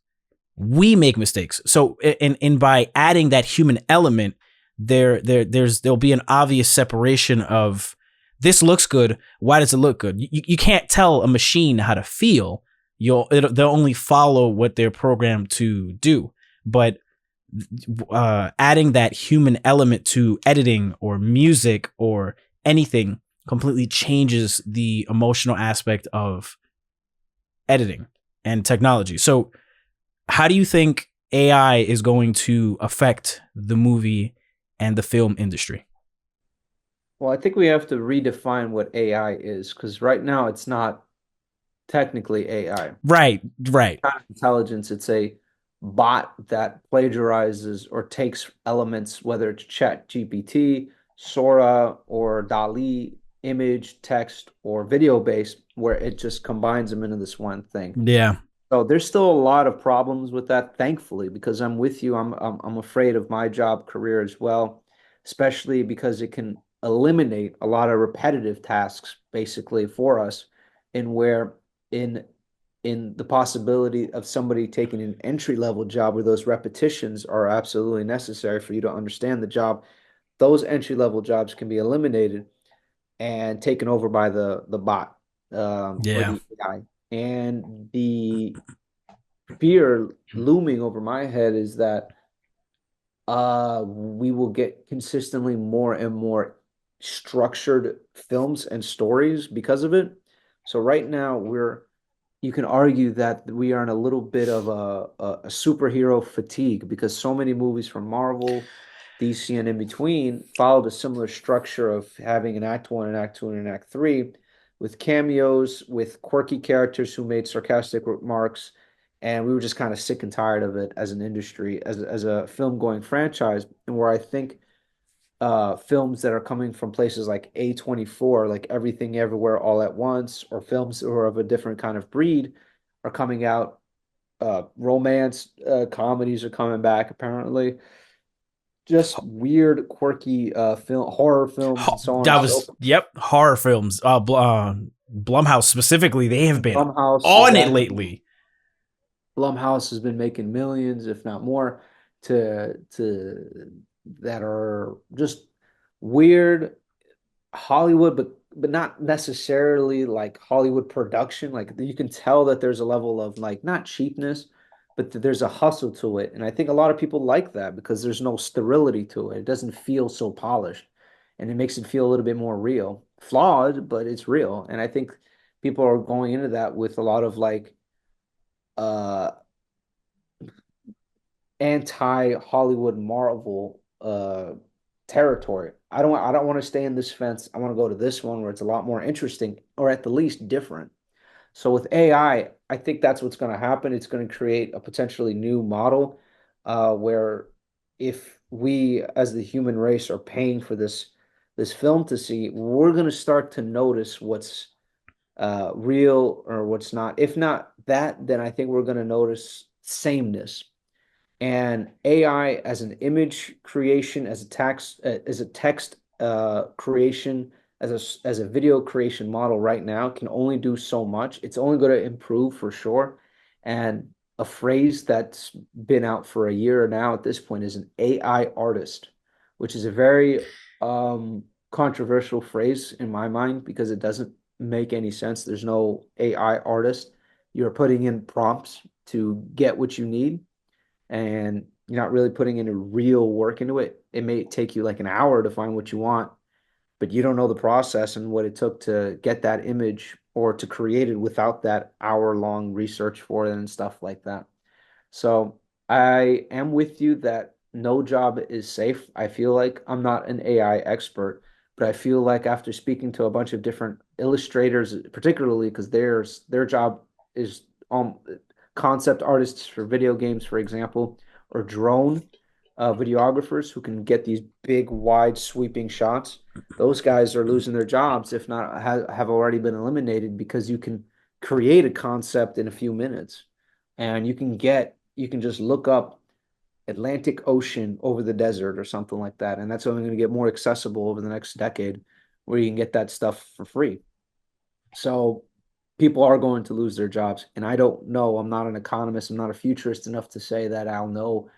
We make mistakes. So in by adding that human element, there'll be an obvious separation of, this looks good. Why does it look good? You can't tell a machine how to feel. They'll only follow what they're programmed to do. But adding that human element to editing or music or anything completely changes the emotional aspect of editing and technology. So how do you think AI is going to affect the movie and the film industry? Well, I think we have to redefine what AI is, because right now it's not technically AI. Right, right. Not intelligence, it's a bot that plagiarizes or takes elements, whether it's Chat GPT, Sora, or DALL-E, image, text, or video based, where it just combines them into this one thing. Yeah. So there's still a lot of problems with that, thankfully, because I'm with you. I'm afraid of my job career as well, especially because it can eliminate a lot of repetitive tasks basically for us, and where in the possibility of somebody taking an entry level job where those repetitions are absolutely necessary for you to understand the job, those entry level jobs can be eliminated and taken over by the bot, or Yeah. the AI. And the fear looming over my head is that we will get consistently more and more structured films and stories because of it. So right now you can argue that we are in a little bit of a superhero fatigue, because so many movies from Marvel, DC, and in between followed a similar structure of having an act one, an act two, and an act three, with cameos, with quirky characters who made sarcastic remarks. And we were just kind of sick and tired of it as an industry, as a film going franchise. And where I think films that are coming from places like A24, like Everything Everywhere All at Once, or films that are of a different kind of breed, are coming out. Romance comedies are coming back, apparently. Just weird, quirky horror films, and so on That and so was, forth. yep, horror films. Blumhouse specifically, they have been Blumhouse, on it exactly. lately. Blumhouse has been making millions, if not more, to that are just weird Hollywood, but not necessarily like Hollywood production. Like you can tell that there's a level of like not cheapness, but that there's a hustle to it. And I think a lot of people like that because there's no sterility to it. It doesn't feel so polished, and it makes it feel a little bit more real. Flawed, but it's real. And I think people are going into that with a lot of like uh anti-Hollywood Marvel territory. I don't want to stay in this fence. I want to go to this one where it's a lot more interesting, or at the least different. So with AI, I think that's what's going to happen. It's going to create a potentially new model where if we as the human race are paying for this this film to see, we're going to start to notice what's real or what's not. If not that, then I think we're going to notice sameness. And AI as an image creation, as a text creation, as a video creation model right now can only do so much. It's only going to improve for sure. And a phrase that's been out for a year now at this point is an AI artist, which is a very controversial phrase in my mind because it doesn't make any sense. There's no AI artist. You're putting in prompts to get what you need, and you're not really putting any real work into it. It may take you like an hour to find what you want, but you don't know the process and what it took to get that image or to create it without that hour-long research for it and stuff like that. So I am with you that no job is safe. I feel like I'm not an AI expert, but I feel like after speaking to a bunch of different illustrators, particularly because their job is concept artists for video games, for example, or drone videographers who can get these big, wide, sweeping shots. Those guys are losing their jobs, if not have already been eliminated, because you can create a concept in a few minutes, and you can just look up Atlantic Ocean over the desert or something like that, and that's only going to get more accessible over the next decade, where you can get that stuff for free. So people are going to lose their jobs. And I don't know. I'm not an economist. I'm not a futurist enough to say that I'll know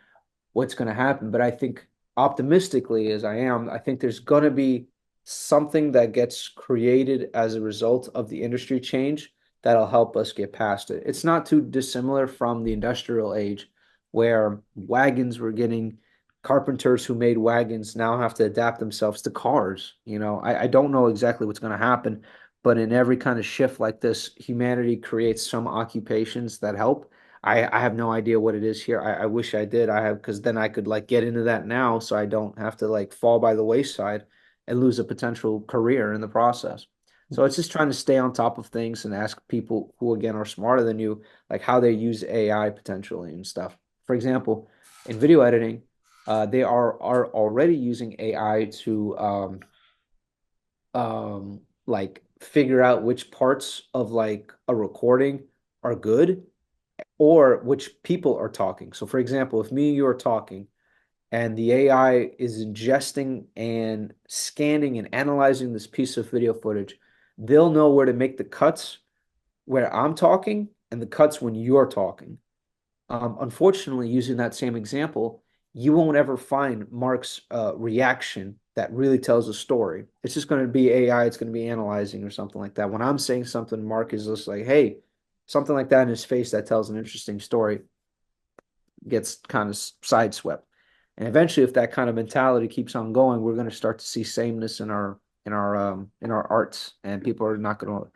what's going to happen. But I think optimistically as I am, I think there's going to be something that gets created as a result of the industry change that'll help us get past it. It's not too dissimilar from the industrial age where wagons were getting carpenters who made wagons now have to adapt themselves to cars. I don't know exactly what's going to happen, but in every kind of shift like this, humanity creates some occupations that help. I have no idea what it is here. I wish I did. I have, because then I could like get into that now so I don't have to like fall by the wayside and lose a potential career in the process. So it's just trying to stay on top of things and ask people who again are smarter than you, like how they use AI potentially and stuff. For example, in video editing, they are already using AI to like figure out which parts of like a recording are good or which people are talking. So for example, if me and you are talking and the AI is ingesting and scanning and analyzing this piece of video footage, they'll know where to make the cuts where I'm talking and the cuts when you're talking. Unfortunately, using that same example, you won't ever find Mark's reaction that really tells a story. It's just going to be AI. It's going to be analyzing or something like that. When I'm saying something, Mark is just like, hey, something like that in his face that tells an interesting story gets kind of sideswept. And eventually, if that kind of mentality keeps on going, we're going to start to see sameness in our arts, and people are not going to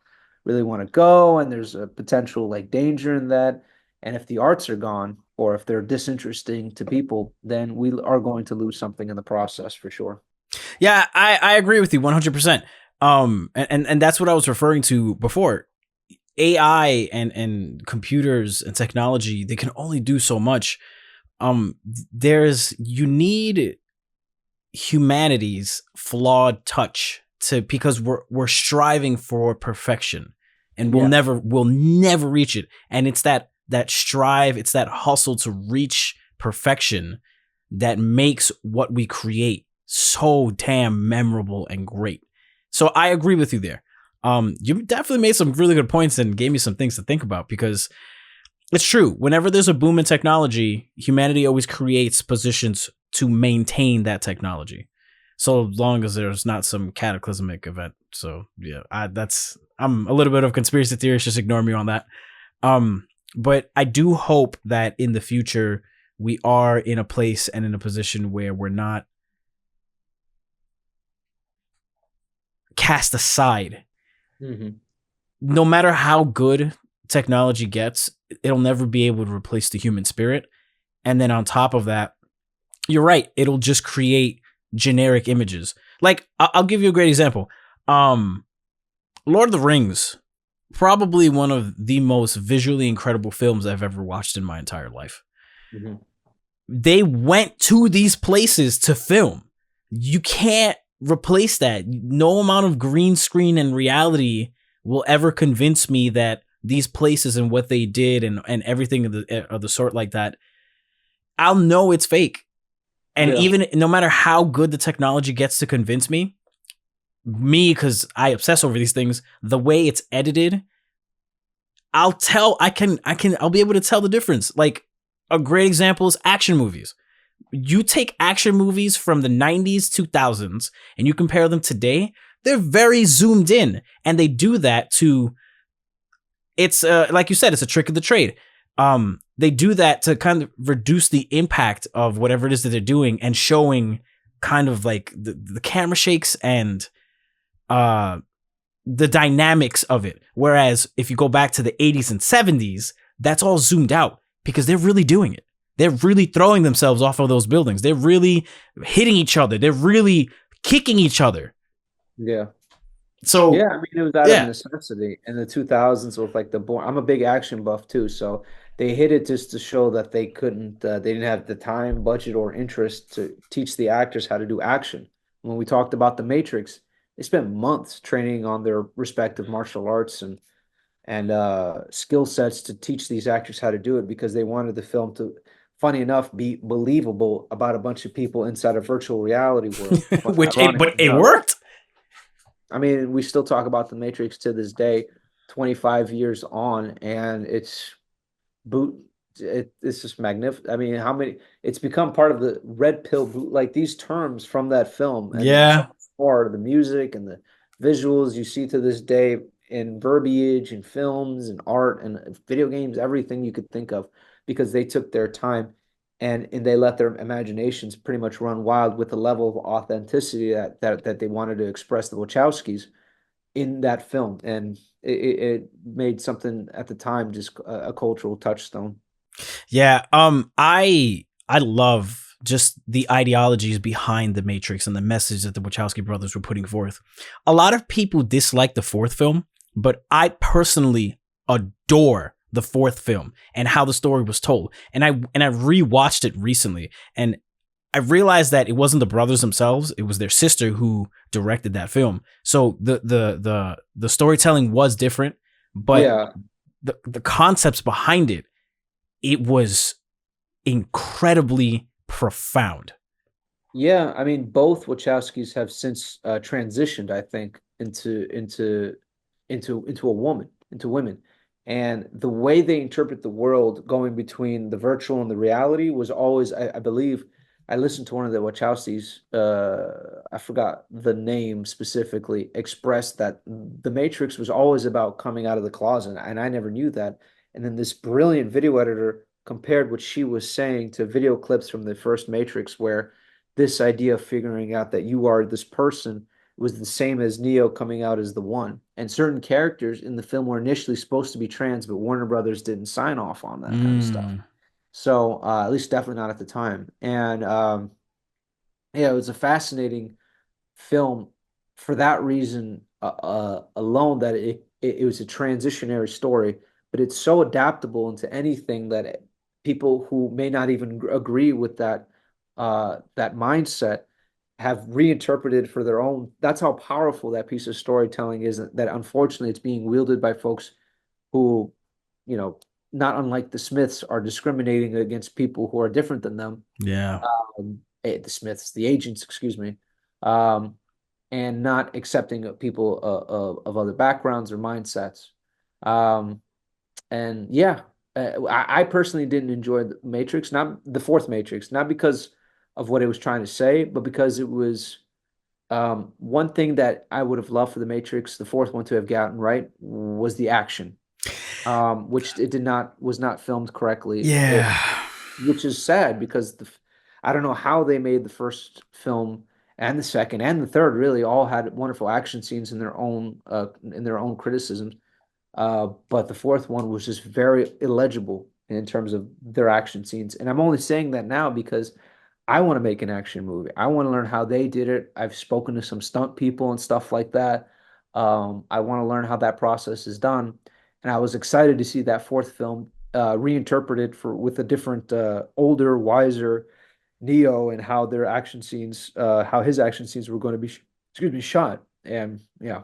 really want to go. And there's a potential like danger in that. And if the arts are gone, or if they're disinteresting to people, then we are going to lose something in the process for sure. Yeah, I agree with you 100%. And that's what I was referring to before. AI and computers and technology, they can only do so much. You need humanity's flawed touch because we're striving for perfection, and we'll never reach it. And it's that strive, it's that hustle to reach perfection that makes what we create so damn memorable and great. So I agree with you there. You definitely made some really good points and gave me some things to think about, because it's true. Whenever there's a boom in technology, humanity always creates positions to maintain that technology, so long as there's not some cataclysmic event. So yeah, I'm a little bit of a conspiracy theorist. Just ignore me on that. But I do hope that in the future we are in a place and in a position where we're not cast aside. Mm-hmm. No matter how good technology gets, it'll never be able to replace the human spirit. And then on top of that, you're right, it'll just create generic images. Like, I'll give you a great example. Lord of the Rings, probably one of the most visually incredible films I've ever watched in my entire life. Mm-hmm. They went to these places to film. You can't replace that. No amount of green screen and reality will ever convince me that these places and what they did and everything of the sort like that, I'll know it's fake. And Yeah. even no matter how good the technology gets to convince me, because I obsess over these things, the way it's edited, I'll be able to tell the difference. Like a great example is action movies. You take action movies from the 90s, 2000s, and you compare them today, they're very zoomed in. And they do that to, it's like you said, it's a trick of the trade. They do that to kind of reduce the impact of whatever it is that they're doing and showing kind of like the camera shakes and the dynamics of it. Whereas if you go back to the 80s and 70s, that's all zoomed out because they're really doing it. They're really throwing themselves off of those buildings. They're really hitting each other. They're really kicking each other. Yeah. So, Yeah, I mean, it was out of yeah. necessity in the 2000s with like the born. I'm a big action buff too, so they hit it just to show that they couldn't, they didn't have the time, budget, or interest to teach the actors how to do action. When we talked about The Matrix, they spent months training on their respective martial arts and skill sets to teach these actors how to do it because they wanted the film to, funny enough, be believable about a bunch of people inside a virtual reality world. But But ironically it enough, worked. I mean, we still talk about the Matrix to this day, 25 years on, and boot. It's just magnificent. I mean, how many? It's become part of the red pill boot. Like these terms from that film, and so Yeah. much more. The music and the visuals you see to this day in verbiage and films and art and video games, everything you could think of, because they took their time and they let their imaginations pretty much run wild with the level of authenticity that they wanted to express the Wachowskis in that film, and it made something at the time just a cultural touchstone. Yeah. I love just the ideologies behind the Matrix and the message that the Wachowski brothers were putting forth. A lot of people dislike the fourth film, but I personally adore the fourth film and how the story was told. And I rewatched it recently, and I realized that it wasn't the brothers themselves; it was their sister who directed that film. So the storytelling was different, but Yeah, the concepts behind it was incredibly profound. yeah. I mean, both Wachowskis have since transitioned, I think, into a woman, into women. And the way they interpret the world going between the virtual and the reality was always, I believe, I listened to one of the Wachowskis, I forgot the name specifically, expressed that the Matrix was always about coming out of the closet, and I never knew that. And then this brilliant video editor compared what she was saying to video clips from the first Matrix, where this idea of figuring out that you are this person was the same as Neo coming out as the one. And certain characters in the film were initially supposed to be trans, but Warner Brothers didn't sign off on that kind of stuff. Mm. So at least definitely not at the time. And yeah, it was a fascinating film for that reason alone, that it was a transitionary story, but it's so adaptable into anything that people who may not even agree with that mindset have reinterpreted for their own. That's how powerful that piece of storytelling is. That unfortunately it's being wielded by folks who, you know, not unlike the Smiths, are discriminating against people who are different than them. Yeah. The Smiths, the agents, excuse me, um, and not accepting of people of other backgrounds or mindsets. Um, and yeah, I personally didn't enjoy the Matrix, not the fourth Matrix, not because of what it was trying to say, but because it was one thing that I would have loved for the Matrix, the fourth one, to have gotten right was the action, which it did not was not filmed correctly. Yeah. Which is sad because I don't know how they made the first film and the second and the third really all had wonderful action scenes in their own criticisms. But the fourth one was just very illegible in terms of their action scenes. And I'm only saying that now because I want to make an action movie. I want to learn how they did it. I've spoken to some stunt people and stuff like that. I want to learn how that process is done. And I was excited to see that fourth film reinterpreted for with a different, older, wiser Neo and how their action scenes, how his action scenes were going to be, excuse me, shot. And yeah,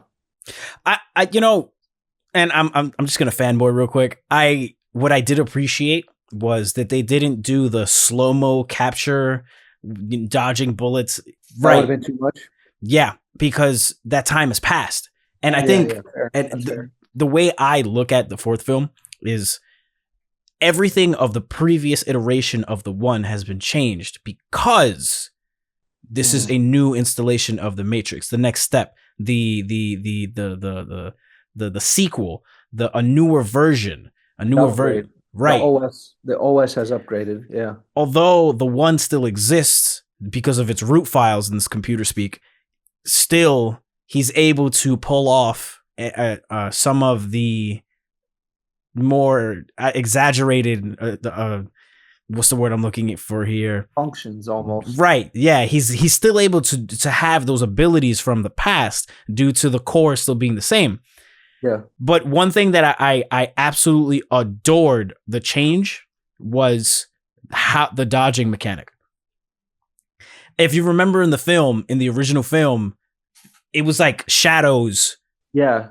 You know, and I'm just gonna fanboy real quick. What I did appreciate was that they didn't do the slow mo capture, dodging bullets. that would have Right? been too much. Yeah, because that time has passed, and I Yeah, think, yeah, fair. and That's fair. the way I look at the fourth film is everything of the previous iteration of the one has been changed because this is Mm. a new installation of the Matrix. The next step, the sequel, a newer version, a newer Downgrade. version. Right. The OS has upgraded. Yeah. Although the one still exists because of its root files in this computer speak, still he's able to pull off some of the more exaggerated what's the word I'm looking for here? Functions almost. Right. Yeah, he's still able to have those abilities from the past due to the core still being the same. Yeah. But one thing that I absolutely adored the change was how the dodging mechanic. If you remember in the original film, it was like shadows. Yeah.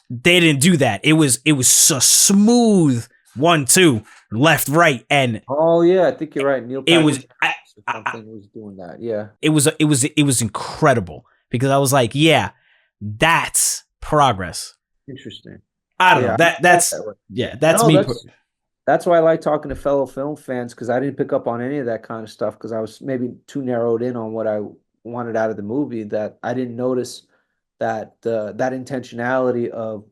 They didn't do that. It was so smooth 1, 2, left, right, and Oh yeah, I think you're right. Neil it was Patrick Harris or something was doing that. Yeah. it was incredible because I was like, yeah, that's progress. Interesting. I don't know. Yeah, I That like that's that way. yeah, that's No, me. that's why I like talking to fellow film fans because I didn't pick up on any of that kind of stuff because I was maybe too narrowed in on what I wanted out of the movie that I didn't notice that that intentionality of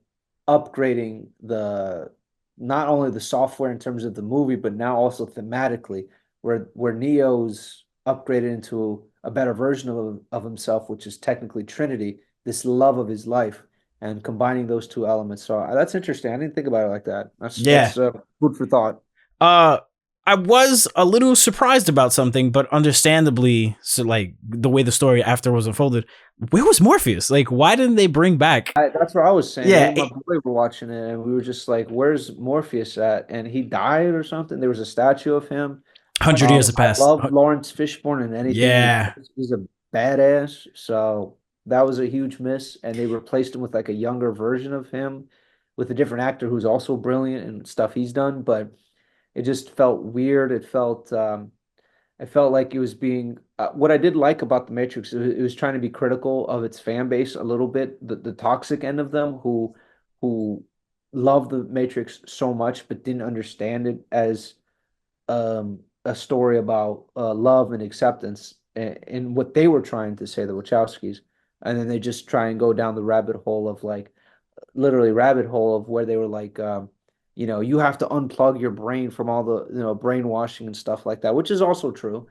upgrading the not only the software in terms of the movie but now also thematically where Neo's upgraded into a better version of himself, which is technically Trinity, this love of his life and combining those two elements. So that's interesting. I didn't think about it like that. Yeah. That's food for thought. Uh I was a little surprised about something, but understandably, so like the way the story after was unfolded, where was Morpheus? Like, why didn't they bring back? That's what I was saying. Me Yeah, and my boy were watching it, and we were just like, "Where's Morpheus at?" And he died or something. There was a statue of him. 100 years have I passed. love Lawrence Fishburne and anything he Yeah, does. He's a badass. So that was a huge miss, and they replaced him with like a younger version of him, with a different actor who's also brilliant and stuff he's done. But it just felt weird. It felt like it was being what I did like about the Matrix. It was trying to be critical of its fan base a little bit, the toxic end of them who loved the Matrix so much but didn't understand it as a story about love and acceptance and what they were trying to say, the Wachowskis, and then they just try and go down the rabbit hole of like literally rabbit hole of where they were like, you have to unplug your brain from all the, brainwashing and stuff like that, which is also true.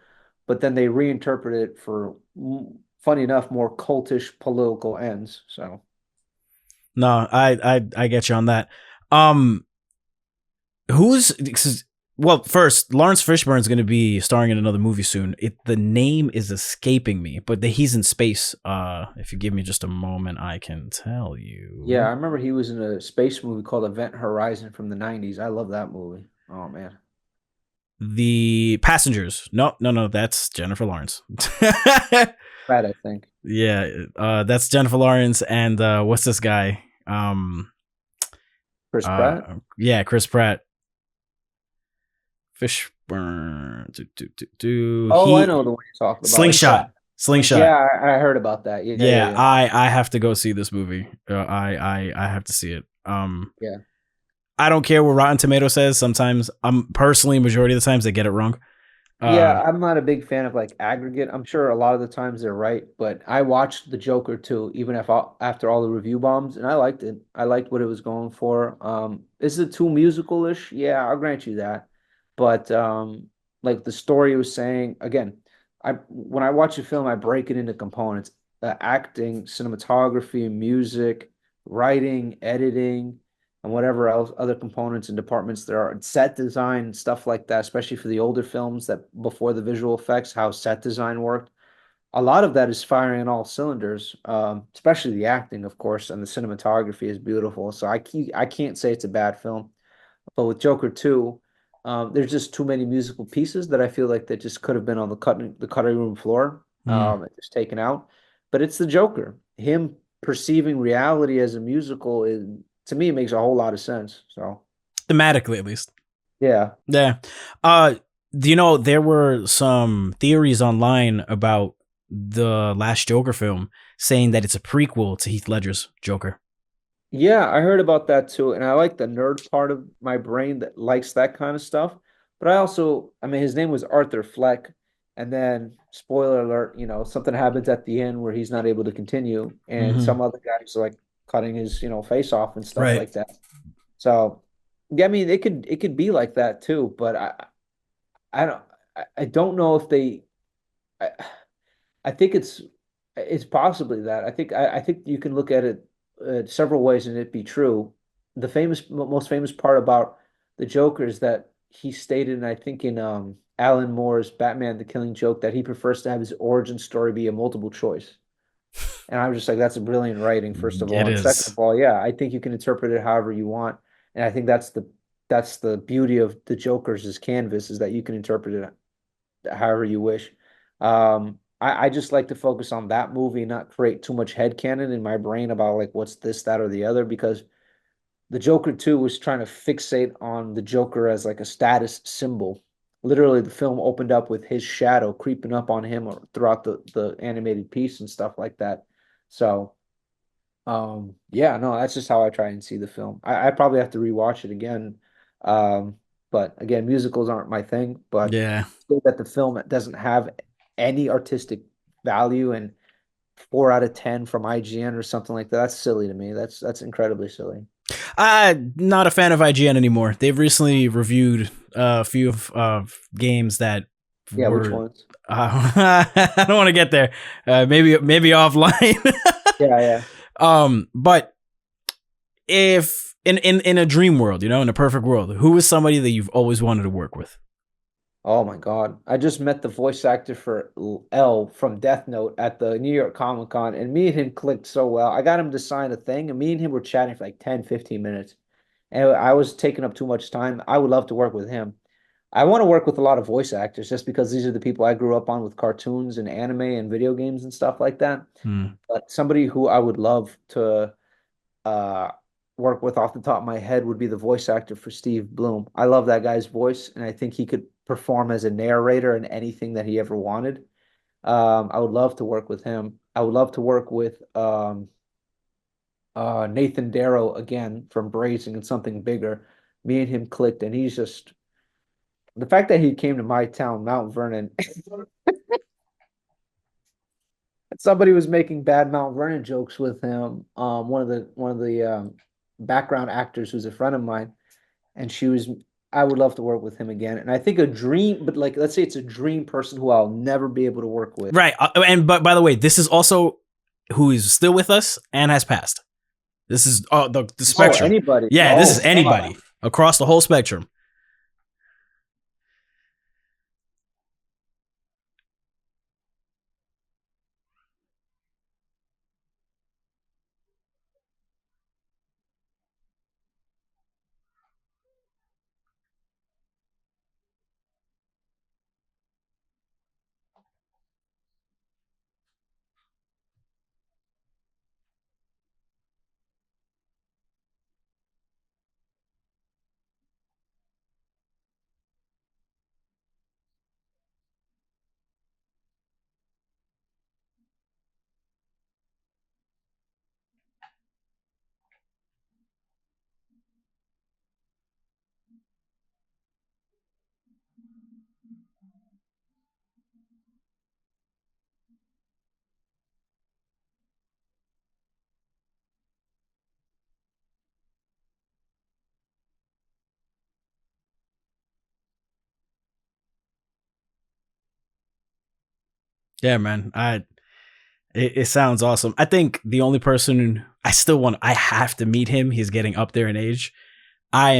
But then they reinterpret it for, funny enough, more cultish political ends. So, no, I get you on that. Um, who's well, first, Lawrence Fishburne is going to be starring in another movie soon. The name is escaping me, but he's in space. If you give me just a moment, I can tell yeah, I you. remember he was in a space movie called Event Horizon from the 90s. I love that movie. Oh, man. The Passengers. No, no, no, that's Jennifer Lawrence. Bad, I think. Yeah, that's Jennifer Lawrence and what's this guy? Chris Pratt? Yeah, Chris Pratt. Fishburne. Oh, I He know the one you're talking about. Slingshot. Slingshot. Yeah, I heard about that. Yeah, yeah, Yeah, yeah. I have to go see this movie. I have to see it. Yeah. I don't care what Rotten Tomato says. Sometimes I'm personally majority of the times they get it wrong. Uh, Yeah, I'm not a big fan of like aggregate. I'm sure a lot of the times they're right, but I watched The Joker too, even if after all the review bombs, and I liked it. I liked what it was going for. Is it too musical-ish? Yeah, I'll grant you that. But like the story was saying, again, I when I watch a film, I break it into components: acting, cinematography, music, writing, editing and whatever else other components and departments there are, set design, stuff like that, especially for the older films that before the visual effects, how set design worked. A lot of that is firing on all cylinders, especially the acting, of course, and the cinematography is beautiful. So I can't say it's a bad film. But with Joker 2, There's just too many musical pieces that I feel like that just could have been on the cutting room floor, Mm. and just taken out. But it's the Joker. Him perceiving reality as a musical is, to me, it makes a whole lot of sense. So Thematically, at least. yeah. Yeah. Uh, there were some theories online about the last Joker film saying that it's a prequel to Heath Ledger's Joker. Yeah, I heard about that too, and I like the nerd part of my brain that likes that kind of stuff. But I mean, his name was Arthur Fleck, and then spoiler alert, something happens at the end where he's not able to continue, and Mm-hmm. some other guy's like cutting his, face off and stuff Right. like that. So, yeah, I mean, it could be like that too, but I don't I don't know if they I, I think it's possibly that. I think you can look at it several ways and it be true. The most famous part about the Joker is that he stated, and I think in Alan Moore's Batman: The Killing Joke, that he prefers to have his origin story be a multiple choice. And I was just like, that's a brilliant writing, first of all. It And second is. of all, yeah, I think you can interpret it however you want. And I think that's the beauty of the Joker's canvas, is that you can interpret it however you wish. I just like to focus on that movie, not create too much headcanon in my brain about like what's this, that, or the other, because the Joker 2 was trying to fixate on the Joker as like a status symbol. Literally, the film opened up with his shadow creeping up on him or throughout the animated piece and stuff like that. So, yeah, no, that's just how I try and see the film. I probably have to rewatch it again. Um, but again, musicals aren't my thing, but Yeah. say that the film doesn't have any artistic value and 4 out of 10 from IGN or something like that. That's silly to me. That's incredibly silly. I'm not a fan of IGN anymore. They've recently reviewed a few of games that Yeah, which were. ones? I don't want to get there. Maybe offline. Yeah, yeah. But if in a dream world, in a perfect world, who is somebody that you've always wanted to work with? Oh my God. I just met the voice actor for L from Death Note at the New York Comic Con, and me and him clicked so well. I got him to sign a thing, and me and him were chatting for like 10, 15 minutes. And I was taking up too much time. I would love to work with him. I want to work with a lot of voice actors just because these are the people I grew up on with cartoons and anime and video games and stuff like that. Hmm. But somebody who I would love to uh, work with off the top of my head would be the voice actor for Steve Bloom. I love that guy's voice, and I think he could perform as a narrator in anything that he ever wanted. I would love to work with him. I would love to work with Nathan Darrow again from Braising and Something Bigger. Me and him clicked, and he's just the fact that he came to my town, Mount Vernon. Somebody was making bad Mount Vernon jokes with him. One of the background actors who's a friend of mine, and she was. I would love to work with him again. And I think a dream, but like let's say it's a dream person who I'll never be able to work with. Right. And but by the way, this is also who is still with us and has passed. This is the Oh, spectrum. anybody. Yeah, this is Oh God. anybody across the whole spectrum. Yeah, man. It sounds awesome. I think the only person I have to meet him. He's getting up there in age. I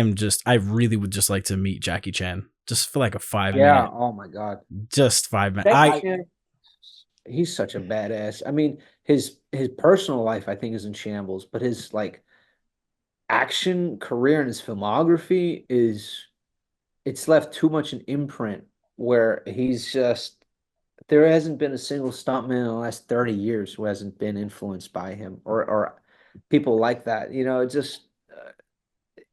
really would just like to meet Jackie Chan, just for like a five Yeah. minute, Oh my God. just 5 minutes. Jackie Chan, he's such a badass. I mean, his personal life, I think, is in shambles, but his like action career and his filmography is it's left too much an imprint where he's just there hasn't been a single stuntman in the last 30 years who hasn't been influenced by him or people like that. You know, just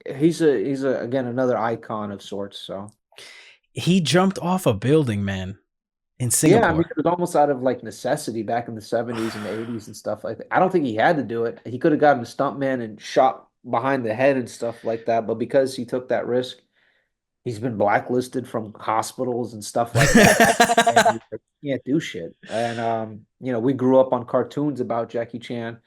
he's a again another icon of sorts. So He jumped off a building, man, in yeah, I mean Singapore. it was almost out of like necessity back in the 70s and the 80s and stuff like that. I don't think he had to do it. He could have gotten a stuntman and shot behind the head and stuff like that, but because he took that risk, he's been blacklisted from hospitals and stuff like that. And he can't do shit. And you know, we grew up on cartoons about Jackie Chan,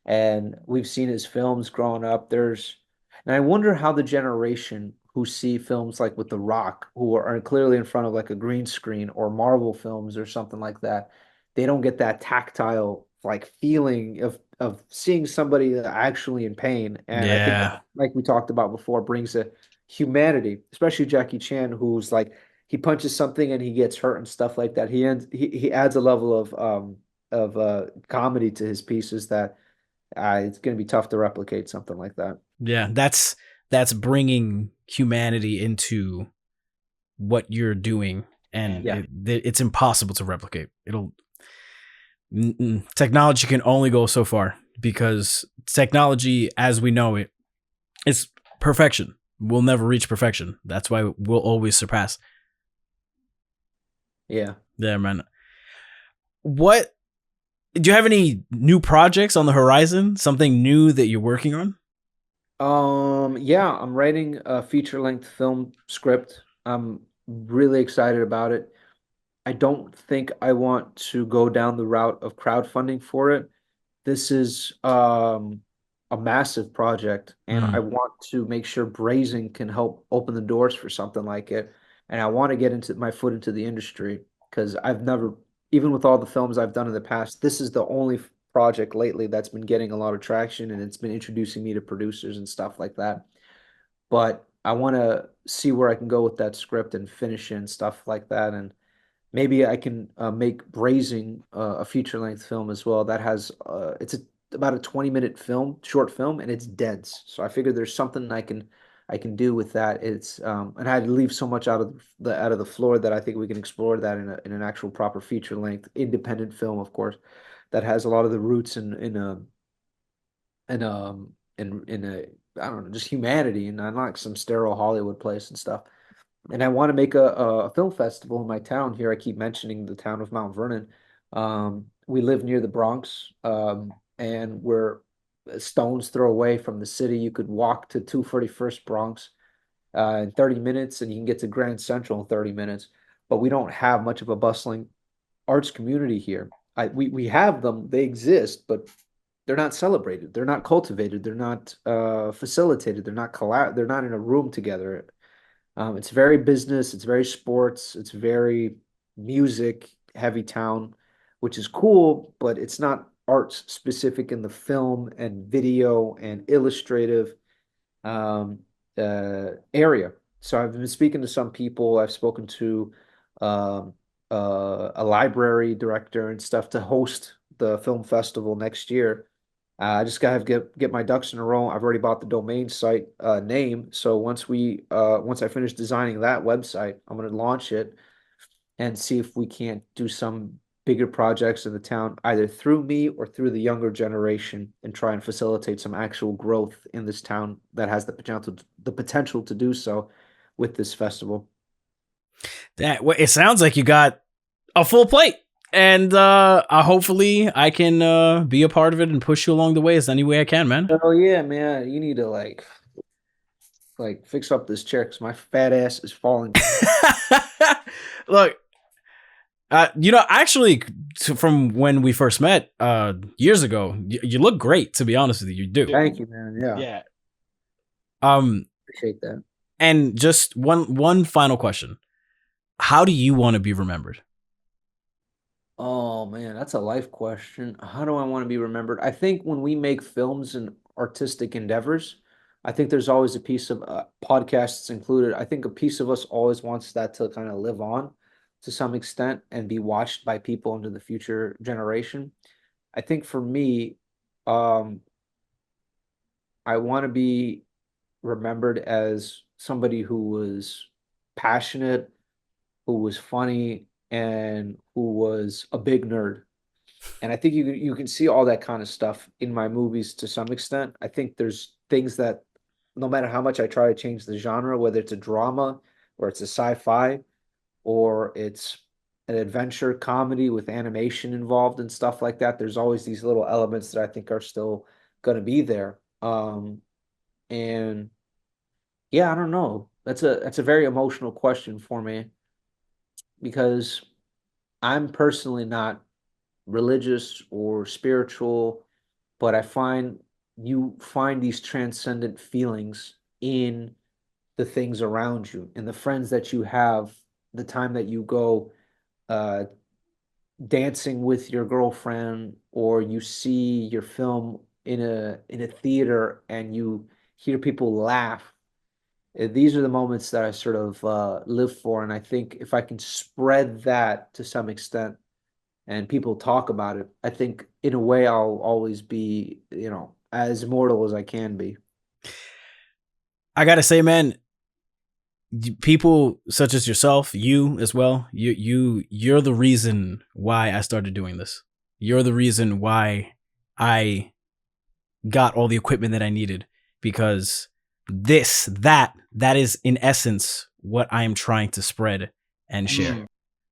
and we've seen his films growing up. And I wonder how the generation who see films like with The Rock, who are clearly in front of like a green screen or Marvel films or something like that, they don't get that tactile like feeling of seeing somebody actually in pain. And I think, Yeah. like we talked about before, brings a humanity, especially Jackie Chan, who's like he punches something and he gets hurt and stuff like that. He adds a level of comedy to his pieces that it's going to be tough to replicate something like that. Yeah, that's bringing humanity into what you're doing, and Yeah, it's impossible to replicate. Technology can only go so far because technology, as we know it, is perfection. We'll never reach perfection. That's why we'll always surpass. yeah. Yeah, man. What do you have any new projects on the horizon? Something new that you're working on? Yeah, I'm writing a feature-length film script. I'm really excited about it. I don't think I want to go down the route of crowdfunding for it. This is a massive project, and I Mm, want to make sure Braising can help open the doors for something like it. And I want to get into my foot into the industry because I've never, even with all the films I've done in the past, this is the only project lately that's been getting a lot of traction, and it's been introducing me to producers and stuff like that. But I want to see where I can go with that script and finish it and stuff like that. And maybe I can make Braising a feature length film as well. That has about a 20-minute film, short film, and it's dense. So I figured there's something I can do with that. It's and I had to leave so much out of the floor that I think we can explore that in an actual proper feature length independent film, of course, that has a lot of the roots in a I don't know, just humanity and not like some sterile Hollywood place and stuff. And I want to make a film festival in my town here. I keep mentioning the town of Mount Vernon. We live near the Bronx, and we're a stone's throw away from the city. You could walk to 241st Bronx in 30 minutes, and you can get to Grand Central in 30 minutes. But we don't have much of a bustling arts community here. We have them, they exist, but they're not celebrated. They're not cultivated. They're not facilitated. They're not in a room together. It's very business, it's very sports, it's very music heavy town, which is cool, but it's not arts specific in the film and video and illustrative um, area. So I've been speaking to some people. I've spoken to um, a library director and stuff to host the film festival next year. I just gotta get my ducks in a row. I've already bought the domain site name. So once I finish designing that website, I'm gonna launch it and see if we can't do some bigger projects in the town, either through me or through the younger generation, and try and facilitate some actual growth in this town that has the potential to do so with this festival. it sounds like you got a full plate, and hopefully I can be a part of it and push you along the way as any way I can, man. Oh yeah, man. You need to like fix up this chair because my fat ass is falling. Look, actually, from when we first met years ago, you look great. To be honest with you, you do. Thank you, man. Yeah, Yeah. Um, appreciate that. and just one final question: how do you want to be remembered? Oh man, that's a life question. How do I want to be remembered? I think when we make films and artistic endeavors, I think there's always a piece of podcasts included. I think a piece of us always wants that to kind of live on to some extent and be watched by people into the future generation. I think for me, um, I want to be remembered as somebody who was passionate, who was funny, and who was a big nerd. And I think you can see all that kind of stuff in my movies to some extent. I think there's things that no matter how much I try to change the genre, whether it's a drama or it's a sci-fi or it's an adventure comedy with animation involved and stuff like that, there's always these little elements that I think are still going to be there. And yeah, I don't know. That's a very emotional question for me because I'm personally not religious or spiritual, but I find you find these transcendent feelings in the things around you, in the friends that you have, the time that you go uh, dancing with your girlfriend, or you see your film in a theater and you hear people laugh. These are the moments that I sort of live for, and I think if I can spread that to some extent and people talk about it, I think in a way I'll always be, as immortal as I can be. I gotta say, man, people such as yourself, you as well, you're the reason why I started doing this. You're the reason why I got all the equipment that I needed, because that is in essence what I am trying to spread and share. Mm.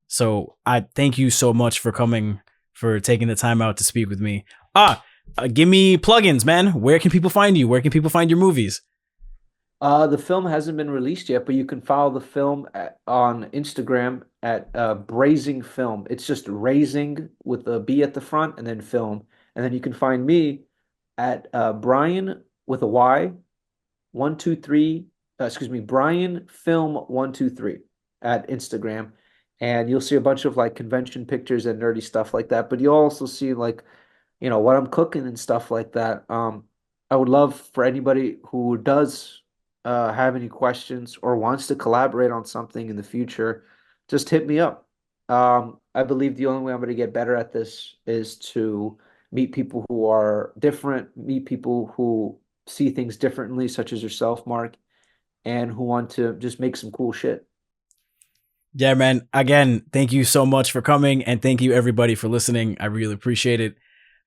So I thank you so much for coming, for taking the time out to speak with me. Give me plugins, man. Where can people find you? Where can people find your movies? The film hasn't been released yet, but you can follow the film on Instagram at Braising Film. It's just raising with a B at the front and then film. And then you can find me at Bryan with a Y 123, excuse me, Bryan Film 123 at Instagram. And you'll see a bunch of like convention pictures and nerdy stuff like that. But you'll also see like, what I'm cooking and stuff like that. I would love for anybody who does have any questions or wants to collaborate on something in the future, just hit me up. I believe the only way I'm going to get better at this is to meet people who are different, meet people who see things differently, such as yourself, Mark, and who want to just make some cool shit. Yeah, man. Again, thank you so much for coming, and thank you everybody for listening. I really appreciate it.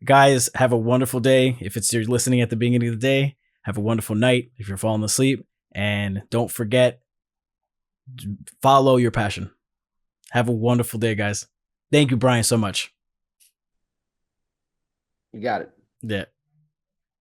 Guys, have a wonderful day. If it's you're listening at the beginning of the day, have a wonderful night if you're falling asleep. And don't forget, follow your passion. Have a wonderful day, guys. Thank you, Bryan, so much. You got it. Yeah.